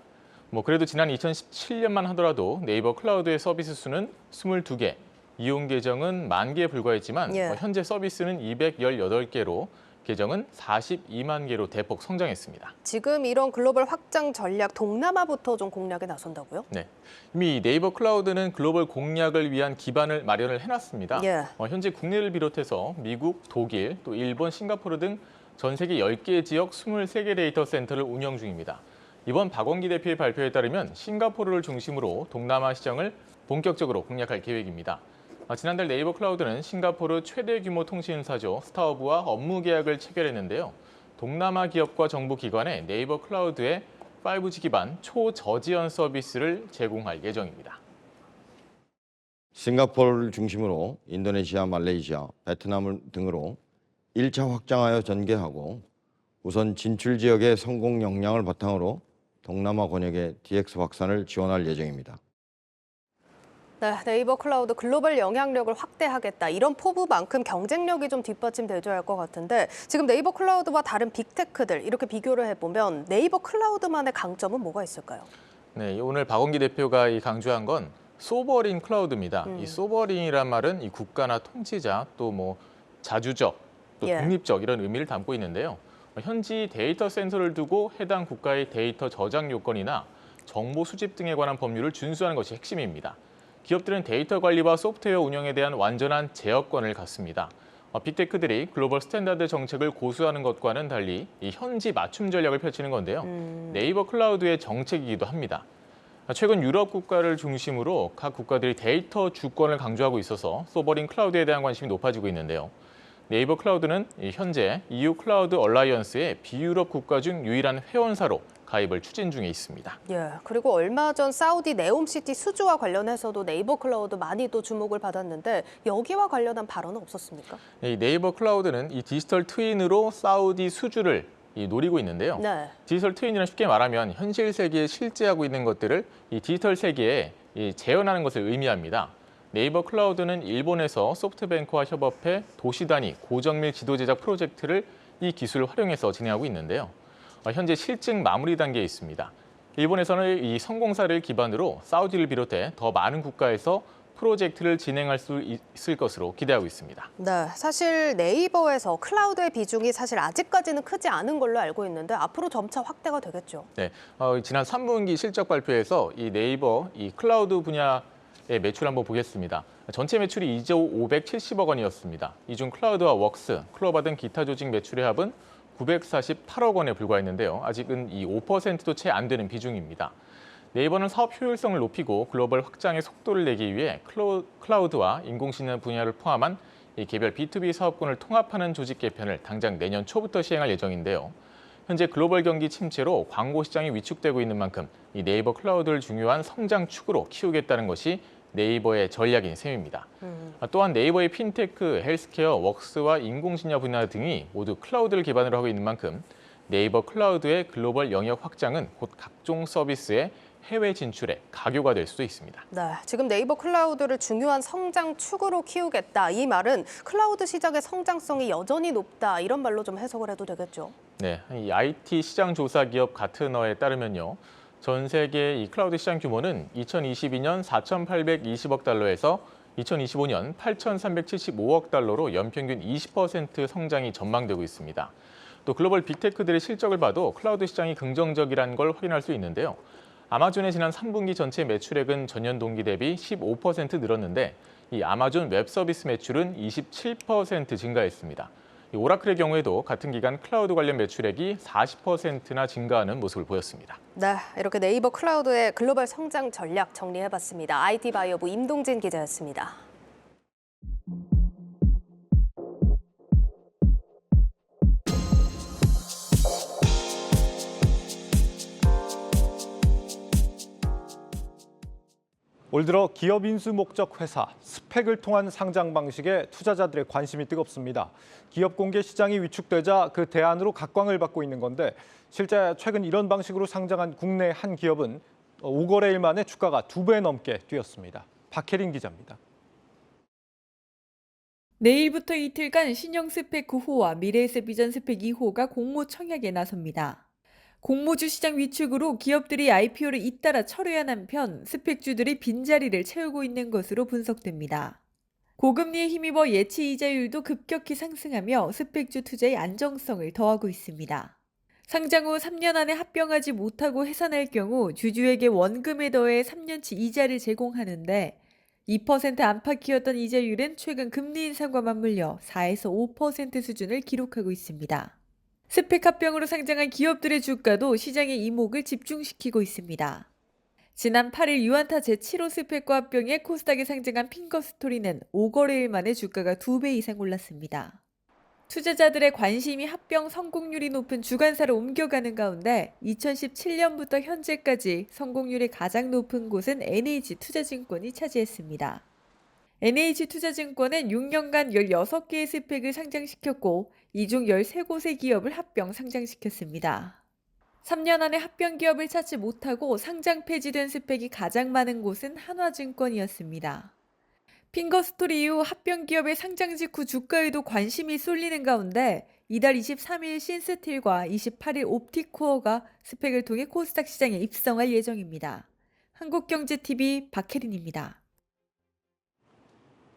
그래도 지난 2017년만 하더라도 네이버 클라우드의 서비스 수는 22개, 이용 계정은 10,000개에 불과했지만 예. 현재 서비스는 218개로 계정은 42만 개로 대폭 성장했습니다. 지금 이런 글로벌 확장 전략 동남아부터 좀 공략에 나선다고요? 네, 이미 네이버 클라우드는 글로벌 공략을 위한 기반을 마련을 해놨습니다. 예. 현재 국내를 비롯해서 미국, 독일, 또 일본, 싱가포르 등 전 세계 10개 지역 23개 데이터 센터를 운영 중입니다. 이번 박원기 대표의 발표에 따르면 싱가포르를 중심으로 동남아 시장을 본격적으로 공략할 계획입니다. 지난달 네이버 클라우드는 싱가포르 최대 규모 통신사죠 스타허브와 업무 계약을 체결했는데요. 동남아 기업과 정부 기관에 네이버 클라우드의 5G 기반 초저지연 서비스를 제공할 예정입니다. 싱가포르를 중심으로 인도네시아, 말레이시아, 베트남 등으로 1차 확장하여 전개하고 우선 진출 지역의 성공 역량을 바탕으로 동남아 권역의 DX 확산을 지원할 예정입니다. 네, 네이버 클라우드 글로벌 영향력을 확대하겠다. 이런 포부만큼 경쟁력이 좀 뒷받침돼줘야 할 것 같은데 지금 네이버 클라우드와 다른 빅테크들 이렇게 비교를 해보면 네이버 클라우드만의 강점은 뭐가 있을까요? 네, 오늘 박원기 대표가 강조한 건 소버린 클라우드입니다. 이 소버린이란 말은 이 국가나 통치자 또 자주적 또 예. 독립적 이런 의미를 담고 있는데요. 현지 데이터 센터를 두고 해당 국가의 데이터 저장 요건이나 정보 수집 등에 관한 법률을 준수하는 것이 핵심입니다. 기업들은 데이터 관리와 소프트웨어 운영에 대한 완전한 제어권을 갖습니다. 빅테크들이 글로벌 스탠다드 정책을 고수하는 것과는 달리 이 현지 맞춤 전략을 펼치는 건데요. 네이버 클라우드의 정책이기도 합니다. 최근 유럽 국가를 중심으로 각 국가들이 데이터 주권을 강조하고 있어서 소버린 클라우드에 대한 관심이 높아지고 있는데요. 네이버 클라우드는 현재 EU 클라우드 얼라이언스의 비유럽 국가 중 유일한 회원사로 가입을 추진 중에 있습니다. 예, 그리고 얼마 전 사우디 네옴시티 수주와 관련해서도 네이버 클라우드 많이 또 주목을 받았는데 여기와 관련한 발언은 없었습니까? 이 네이버 클라우드는 이 디지털 트윈으로 사우디 수주를 노리고 있는데요. 네. 디지털 트윈이란 쉽게 말하면 현실 세계에 실제하고 있는 것들을 이 디지털 세계에 재현하는 것을 의미합니다. 네이버 클라우드는 일본에서 소프트뱅크와 협업해 도시 단위 고정밀 지도 제작 프로젝트를 이 기술을 활용해서 진행하고 있는데요. 현재 실증 마무리 단계에 있습니다. 일본에서는 이 성공사를 기반으로 사우디를 비롯해 더 많은 국가에서 프로젝트를 진행할 수 있을 것으로 기대하고 있습니다. 네, 사실 네이버에서 클라우드의 비중이 사실 아직까지는 크지 않은 걸로 알고 있는데 앞으로 점차 확대가 되겠죠. 네, 지난 3분기 실적 발표에서 이 네이버 이 클라우드 분야의 매출 한번 보겠습니다. 전체 매출이 2조 570억 원이었습니다. 이 중 클라우드와 웍스, 클로바 등 기타 조직 매출의 합은 948억 원에 불과했는데요. 아직은 이 5%도 채 안 되는 비중입니다. 네이버는 사업 효율성을 높이고 글로벌 확장의 속도를 내기 위해 클라우드와 인공지능 분야를 포함한 이 개별 B2B 사업군을 통합하는 조직 개편을 당장 내년 초부터 시행할 예정인데요. 현재 글로벌 경기 침체로 광고 시장이 위축되고 있는 만큼 이 네이버 클라우드를 중요한 성장 축으로 키우겠다는 것이 네이버의 전략인 셈입니다. 또한 네이버의 핀테크, 헬스케어, 웍스와 인공지능 분야 등이 모두 클라우드를 기반으로 하고 있는 만큼 네이버 클라우드의 글로벌 영역 확장은 곧 각종 서비스의 해외 진출에 가교가 될 수도 있습니다. 네, 지금 네이버 클라우드를 중요한 성장 축으로 키우겠다. 이 말은 클라우드 시장의 성장성이 여전히 높다. 이런 말로 좀 해석을 해도 되겠죠. 네, 이 IT 시장 조사 기업 가트너에 따르면요. 전 세계 이 클라우드 시장 규모는 2022년 4,820억 달러에서 2025년 8,375억 달러로 연평균 20% 성장이 전망되고 있습니다. 또 글로벌 빅테크들의 실적을 봐도 클라우드 시장이 긍정적이라는 걸 확인할 수 있는데요. 아마존의 지난 3분기 전체 매출액은 전년 동기 대비 15% 늘었는데 이 아마존 웹 서비스 매출은 27% 증가했습니다. 오라클의 경우에도 같은 기간 클라우드 관련 매출액이 40%나 증가하는 모습을 보였습니다. 네, 이렇게 네이버 클라우드의 글로벌 성장 전략 정리해봤습니다. IT 바이오부 임동진 기자였습니다. 올 들어 기업 인수 목적 회사, 스펙을 통한 상장 방식에 투자자들의 관심이 뜨겁습니다. 기업 공개 시장이 위축되자 그 대안으로 각광을 받고 있는 건데 실제 최근 이런 방식으로 상장한 국내 한 기업은 5거래일 만에 주가가 2배 넘게 뛰었습니다. 박혜린 기자입니다. 내일부터 이틀간 신형 스펙 9호와 미래에셋 비전 스펙 2호가 공모 청약에 나섭니다. 공모주 시장 위축으로 기업들이 IPO를 잇따라 철회한 한편 스펙주들이 빈자리를 채우고 있는 것으로 분석됩니다. 고금리에 힘입어 예치 이자율도 급격히 상승하며 스펙주 투자의 안정성을 더하고 있습니다. 상장 후 3년 안에 합병하지 못하고 해산할 경우 주주에게 원금에 더해 3년치 이자를 제공하는데 2% 안팎이었던 이자율은 최근 금리 인상과 맞물려 4에서 5% 수준을 기록하고 있습니다. 스펙 합병으로 상장한 기업들의 주가도 시장의 이목을 집중시키고 있습니다. 지난 8일 유안타 제7호 스펙과 합병해 코스닥에 상장한 핑거스토리는 5거래일 만에 주가가 2배 이상 올랐습니다. 투자자들의 관심이 합병 성공률이 높은 주관사로 옮겨가는 가운데 2017년부터 현재까지 성공률이 가장 높은 곳은 NH투자증권이 차지했습니다. NH투자증권은 6년간 16개의 스펙을 상장시켰고 이 중 13곳의 기업을 합병 상장시켰습니다. 3년 안에 합병 기업을 찾지 못하고 상장 폐지된 스펙이 가장 많은 곳은 한화증권이었습니다. 핑거스토리 이후 합병 기업의 상장 직후 주가에도 관심이 쏠리는 가운데 이달 23일 신스틸과 28일 옵티코어가 스펙을 통해 코스닥 시장에 입성할 예정입니다. 한국경제TV 박혜린입니다.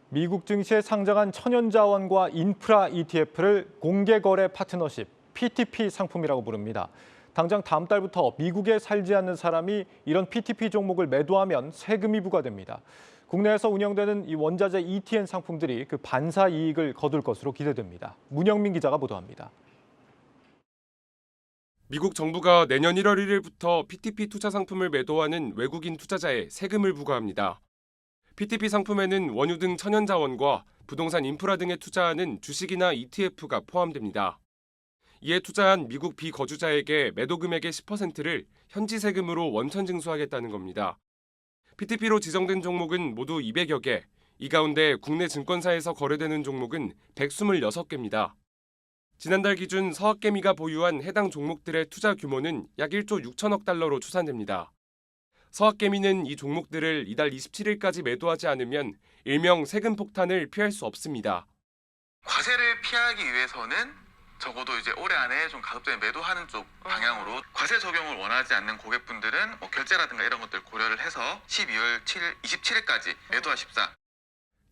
미국 증시에 상장한 천연자원과 인프라 ETF를 공개거래 파트너십, PTP 상품이라고 부릅니다. 당장 다음 달부터 미국에 살지 않는 사람이 이런 PTP 종목을 매도하면 세금이 부과됩니다. 국내에서 운영되는 이 원자재 ETN 상품들이 그 반사 이익을 거둘 것으로 기대됩니다. 문영민 기자가 보도합니다. 미국 정부가 내년 1월 1일부터 PTP 투자 상품을 매도하는 외국인 투자자에 세금을 부과합니다. PTP 상품에는 원유 등 천연자원과 부동산 인프라 등에 투자하는 주식이나 ETF가 포함됩니다. 이에 투자한 미국 비거주자에게 매도 금액의 10%를 현지 세금으로 원천 징수하겠다는 겁니다. PTP로 지정된 종목은 모두 200여 개, 이 가운데 국내 증권사에서 거래되는 종목은 126개입니다. 지난달 기준 서학개미가 보유한 해당 종목들의 투자 규모는 약 1조 6천억 달러로 추산됩니다. 서학개미는 이 종목들을 이달 27일까지 매도하지 않으면 일명 세금 폭탄을 피할 수 없습니다. 과세를 피하기 위해서는 적어도 이제 올해 안에 좀 가급적이면 매도하는 쪽 방향으로 과세 적용을 원하지 않는 고객분들은 결제라든가 이런 것들 고려를 해서 12월 27일까지 매도하십사.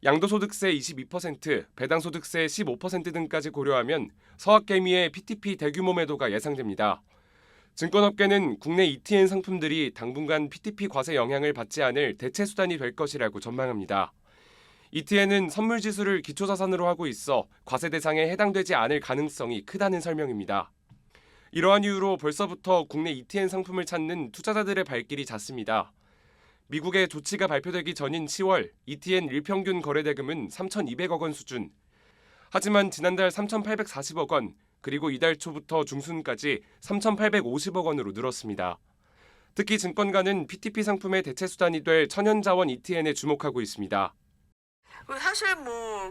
양도소득세 22%, 배당소득세 15% 등까지 고려하면 서학개미의 PTP 대규모 매도가 예상됩니다. 증권업계는 국내 ETN 상품들이 당분간 PTP 과세 영향을 받지 않을 대체 수단이 될 것이라고 전망합니다. ETN은 선물 지수를 기초자산으로 하고 있어 과세 대상에 해당되지 않을 가능성이 크다는 설명입니다. 이러한 이유로 벌써부터 국내 ETN 상품을 찾는 투자자들의 발길이 잦습니다. 미국의 조치가 발표되기 전인 10월 ETN 일평균 거래대금은 3,200억 원 수준. 하지만 지난달 3,840억 원, 그리고 이달 초부터 중순까지 3,850억 원으로 늘었습니다. 특히 증권가는 PTP 상품의 대체 수단이 될 천연자원 ETN에 주목하고 있습니다. 사실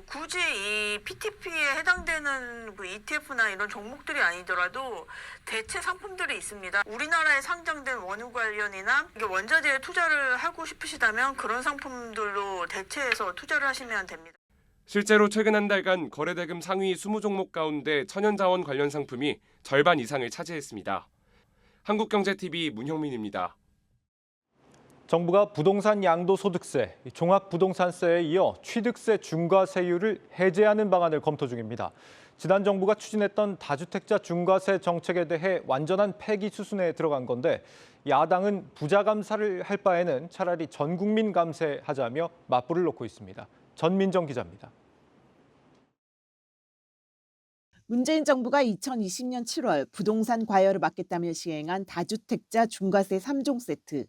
굳이 이 PTP에 해당되는 ETF나 이런 종목들이 아니더라도 대체 상품들이 있습니다. 우리나라에 상장된 원유 관련이나 원자재에 투자를 하고 싶으시다면 그런 상품들로 대체해서 투자를 하시면 됩니다. 실제로 최근 한 달간 거래대금 상위 20종목 가운데 천연자원 관련 상품이 절반 이상을 차지했습니다. 한국경제TV 문형민입니다. 정부가 부동산 양도소득세, 종합부동산세에 이어 취득세 중과세율을 해제하는 방안을 검토 중입니다. 지난 정부가 추진했던 다주택자 중과세 정책에 대해 완전한 폐기 수순에 들어간 건데 야당은 부자 감사를 할 바에는 차라리 전 국민 감세하자며 맞불을 놓고 있습니다. 전민정 기자입니다. 문재인 정부가 2020년 7월 부동산 과열을 막겠다며 시행한 다주택자 중과세 3종 세트.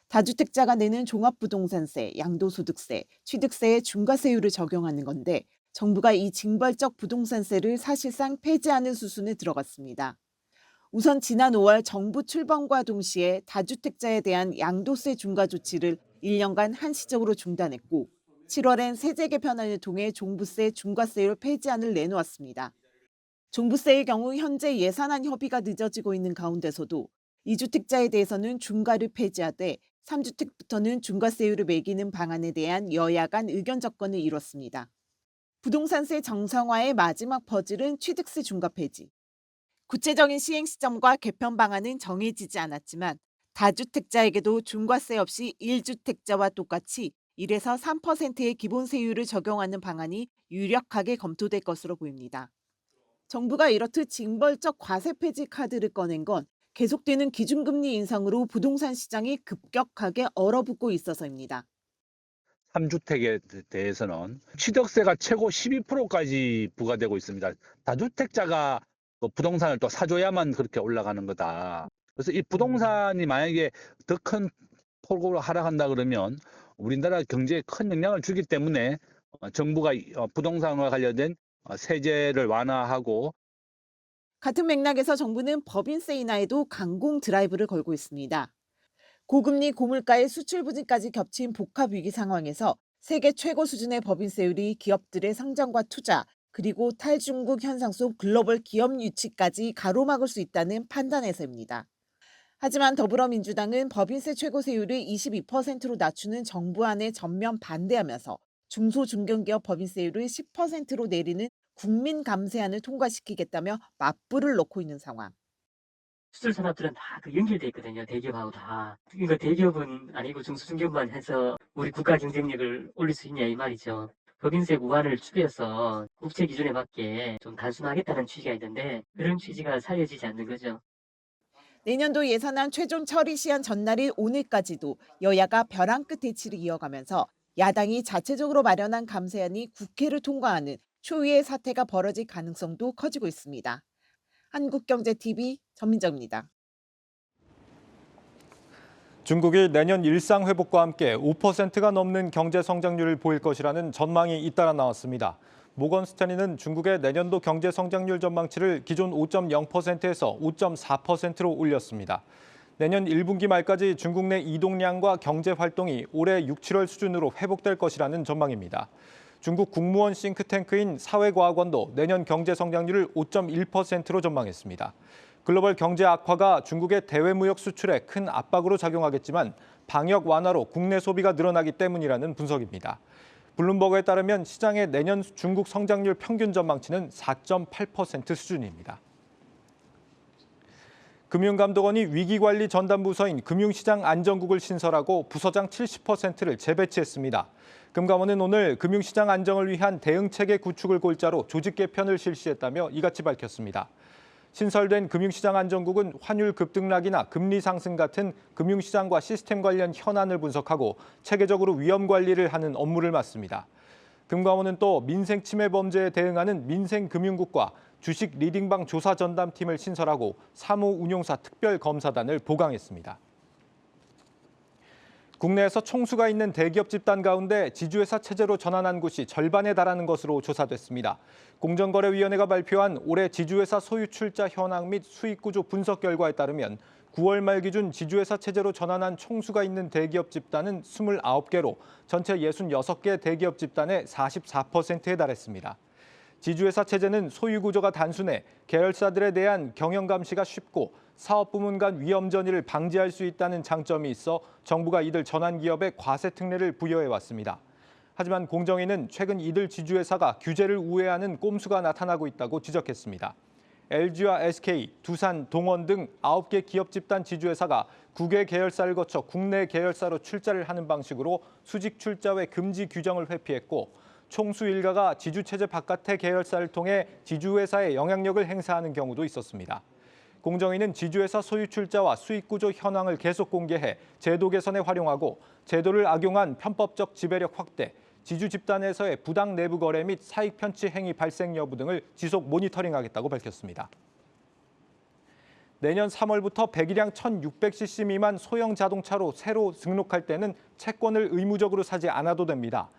다주택자가 내는 종합부동산세, 양도소득세, 취득세의 중과세율을 적용하는 건데 정부가 이 징벌적 부동산세를 사실상 폐지하는 수순에 들어갔습니다. 우선 지난 5월 정부 출범과 동시에 다주택자에 대한 양도세 중과 조치를 1년간 한시적으로 중단했고 7월엔 세제 개편안을 통해 종부세 중과세율 폐지안을 내놓았습니다. 종부세의 경우 현재 예산안 협의가 늦어지고 있는 가운데서도 2주택자에 대해서는 중과를 폐지하되 3주택부터는 중과세율을 매기는 방안에 대한 여야 간 의견 접근을 이뤘습니다. 부동산세 정상화의 마지막 퍼즐은 취득세 중과 폐지. 구체적인 시행 시점과 개편 방안은 정해지지 않았지만 다주택자에게도 중과세 없이 1주택자와 똑같이 1에서 3%의 기본세율을 적용하는 방안이 유력하게 검토될 것으로 보입니다. 정부가 이렇듯 징벌적 과세 폐지 카드를 꺼낸 건 계속되는 기준금리 인상으로 부동산 시장이 급격하게 얼어붙고 있어서입니다. 3주택에 대해서는 취득세가 최고 12%까지 부과되고 있습니다. 다주택자가 부동산을 또 사줘야만 그렇게 올라가는 거다. 그래서 이 부동산이 만약에 더 큰 폭으로 하락한다 그러면 우리나라 경제에 큰 영향을 주기 때문에 정부가 부동산과 관련된 세제를 완화하고 같은 맥락에서 정부는 법인세 인하에도 강공 드라이브를 걸고 있습니다. 고금리 고물가의 수출 부진까지 겹친 복합 위기 상황에서 세계 최고 수준의 법인세율이 기업들의 성장과 투자 그리고 탈중국 현상 속 글로벌 기업 유치까지 가로막을 수 있다는 판단에서입니다. 하지만 더불어민주당은 법인세 최고세율을 22%로 낮추는 정부안에 전면 반대하면서 중소중견기업 법인세율을 10%로 내리는 국민 감세안을 통과시키겠다며 맞불을 놓고 있는 상황. 수출 산업들은 다 연결돼 있거든요. 대기업하고 다. 그러니까 대기업은 아니고 중소중기업만 해서 우리 국가 경쟁력을 올릴 수 있냐 이 말이죠. 법인세 구간을 줄여서 국제 기준에 맞게 좀 단순하겠다는 취지가 있는데 그런 취지가 살려지지 않는 거죠. 내년도 예산안 최종 처리 시한 전날인 오늘까지도 여야가 벼랑 끝 대치를 이어가면서 야당이 자체적으로 마련한 감세안이 국회를 통과하는 초유의 사태가 벌어질 가능성도 커지고 있습니다. 한국경제TV 전민정입니다. 중국이 내년 일상 회복과 함께 5%가 넘는 경제 성장률을 보일 것이라는 전망이 잇따라 나왔습니다. 모건 스탠리는 중국의 내년도 경제 성장률 전망치를 기존 5.0%에서 5.4%로 올렸습니다. 내년 1분기 말까지 중국 내 이동량과 경제 활동이 올해 6, 7월 수준으로 회복될 것이라는 전망입니다. 중국 국무원 싱크탱크인 사회과학원도 내년 경제 성장률을 5.1%로 전망했습니다. 글로벌 경제 악화가 중국의 대외무역 수출에 큰 압박으로 작용하겠지만 방역 완화로 국내 소비가 늘어나기 때문이라는 분석입니다. 블룸버그에 따르면 시장의 내년 중국 성장률 평균 전망치는 4.8% 수준입니다. 금융감독원이 위기관리 전담부서인 금융시장 안정국을 신설하고 부서장 70%를 재배치했습니다. 금감원은 오늘 금융시장 안정을 위한 대응체계 구축을 골자로 조직 개편을 실시했다며 이같이 밝혔습니다. 신설된 금융시장 안정국은 환율 급등락이나 금리 상승 같은 금융시장과 시스템 관련 현안을 분석하고 체계적으로 위험 관리를 하는 업무를 맡습니다. 금감원은 또 민생 침해 범죄에 대응하는 민생금융국과 주식 리딩방 조사 전담팀을 신설하고 사무운용사 특별검사단을 보강했습니다. 국내에서 총수가 있는 대기업 집단 가운데 지주회사 체제로 전환한 곳이 절반에 달하는 것으로 조사됐습니다. 공정거래위원회가 발표한 올해 지주회사 소유 출자 현황 및 수익 구조 분석 결과에 따르면 9월 말 기준 지주회사 체제로 전환한 총수가 있는 대기업 집단은 29개로 전체 66개 대기업 집단의 44%에 달했습니다. 지주회사 체제는 소유 구조가 단순해 계열사들에 대한 경영 감시가 쉽고 사업 부문 간 위험 전이를 방지할 수 있다는 장점이 있어 정부가 이들 전환 기업에 과세 특례를 부여해 왔습니다. 하지만 공정위는 최근 이들 지주회사가 규제를 우회하는 꼼수가 나타나고 있다고 지적했습니다. LG와 SK, 두산, 동원 등 9개 기업 집단 지주회사가 9개 계열사를 거쳐 국내 계열사로 출자를 하는 방식으로 수직 출자 외 금지 규정을 회피했고 총수 일가가 지주체제 바깥의 계열사를 통해 지주회사에 영향력을 행사하는 경우도 있었습니다. 공정위는 지주회사 소유출자와 수익구조 현황을 계속 공개해 제도 개선에 활용하고 제도를 악용한 편법적 지배력 확대, 지주 집단에서의 부당 내부 거래 및 사익 편취 행위 발생 여부 등을 지속 모니터링하겠다고 밝혔습니다. 내년 3월부터 배기량 1,600cc 미만 소형 자동차로 새로 등록할 때는 채권을 의무적으로 사지 않아도 됩니다.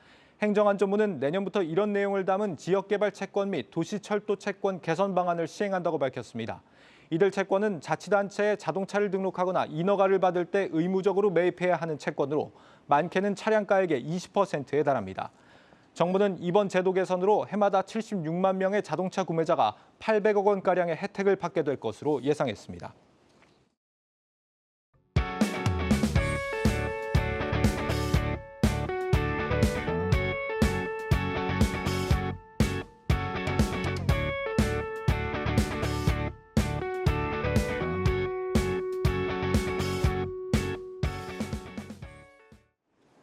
행정안전부는 내년부터 이런 내용을 담은 지역개발 채권 및 도시철도 채권 개선 방안을 시행한다고 밝혔습니다. 이들 채권은 자치단체에 자동차를 등록하거나 인허가를 받을 때 의무적으로 매입해야 하는 채권으로 많게는 차량가액의 20%에 달합니다. 정부는 이번 제도 개선으로 해마다 76만 명의 자동차 구매자가 800억 원가량의 혜택을 받게 될 것으로 예상했습니다.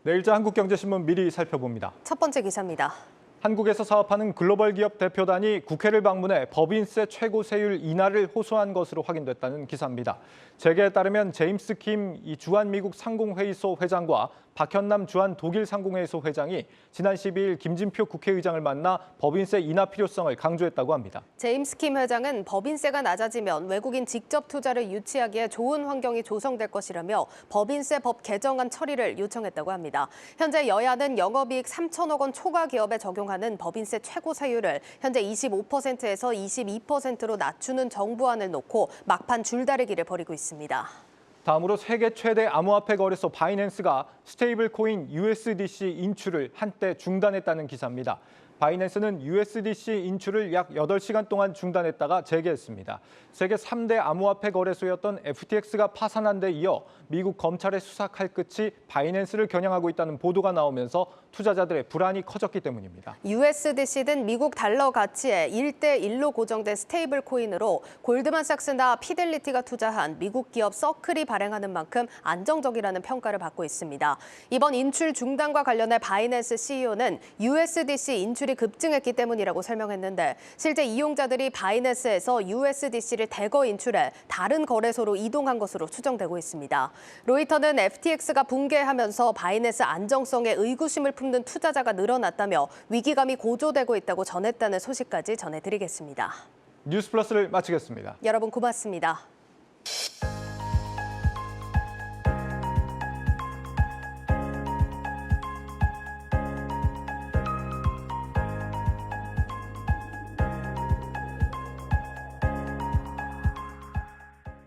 내일자 한국경제신문 미리 살펴봅니다. 첫 번째 기사입니다. 한국에서 사업하는 글로벌 기업 대표단이 국회를 방문해 법인세 최고 세율 인하를 호소한 것으로 확인됐다는 기사입니다. 재계에 따르면 제임스 킴 주한 미국 상공회의소 회장과 박현남 주한 독일 상공회의소 회장이 지난 12일 김진표 국회의장을 만나 법인세 인하 필요성을 강조했다고 합니다. 제임스 킴 회장은 법인세가 낮아지면 외국인 직접 투자를 유치하기에 좋은 환경이 조성될 것이라며 법인세 법 개정안 처리를 요청했다고 합니다. 현재 여야는 영업이익 3천억 원 초과 기업에 적용하는 법인세 최고 세율을 현재 25%에서 22%로 낮추는 정부안을 놓고 막판 줄다리기를 벌이고 있습니다. 다음으로 세계 최대 암호화폐 거래소 바이낸스가 스테이블 코인 USDC 인출을 한때 중단했다는 기사입니다. 바이낸스는 USDC 인출을 약 8시간 동안 중단했다가 재개했습니다. 세계 3대 암호화폐 거래소였던 FTX가 파산한 데 이어 미국 검찰의 수사 칼끝이 바이낸스를 겨냥하고 있다는 보도가 나오면서 투자자들의 불안이 커졌기 때문입니다. USDC는 미국 달러 가치의 1대1로 고정된 스테이블 코인으로 골드만삭스나 피델리티가 투자한 미국 기업 서클이 발행하는 만큼 안정적이라는 평가를 받고 있습니다. 이번 인출 중단과 관련해 바이낸스 CEO는 USDC 인출이 급증했기 때문이라고 설명했는데 실제 이용자들이 바이낸스에서 USDC를 대거 인출해 다른 거래소로 이동한 것으로 추정되고 있습니다. 로이터는 FTX가 붕괴하면서 바이낸스 안정성에 의구심을 품는 투자자가 늘어났다며 위기감이 고조되고 있다고 전했다는 소식까지 전해드리겠습니다. 뉴스플러스를 마치겠습니다. 여러분 고맙습니다.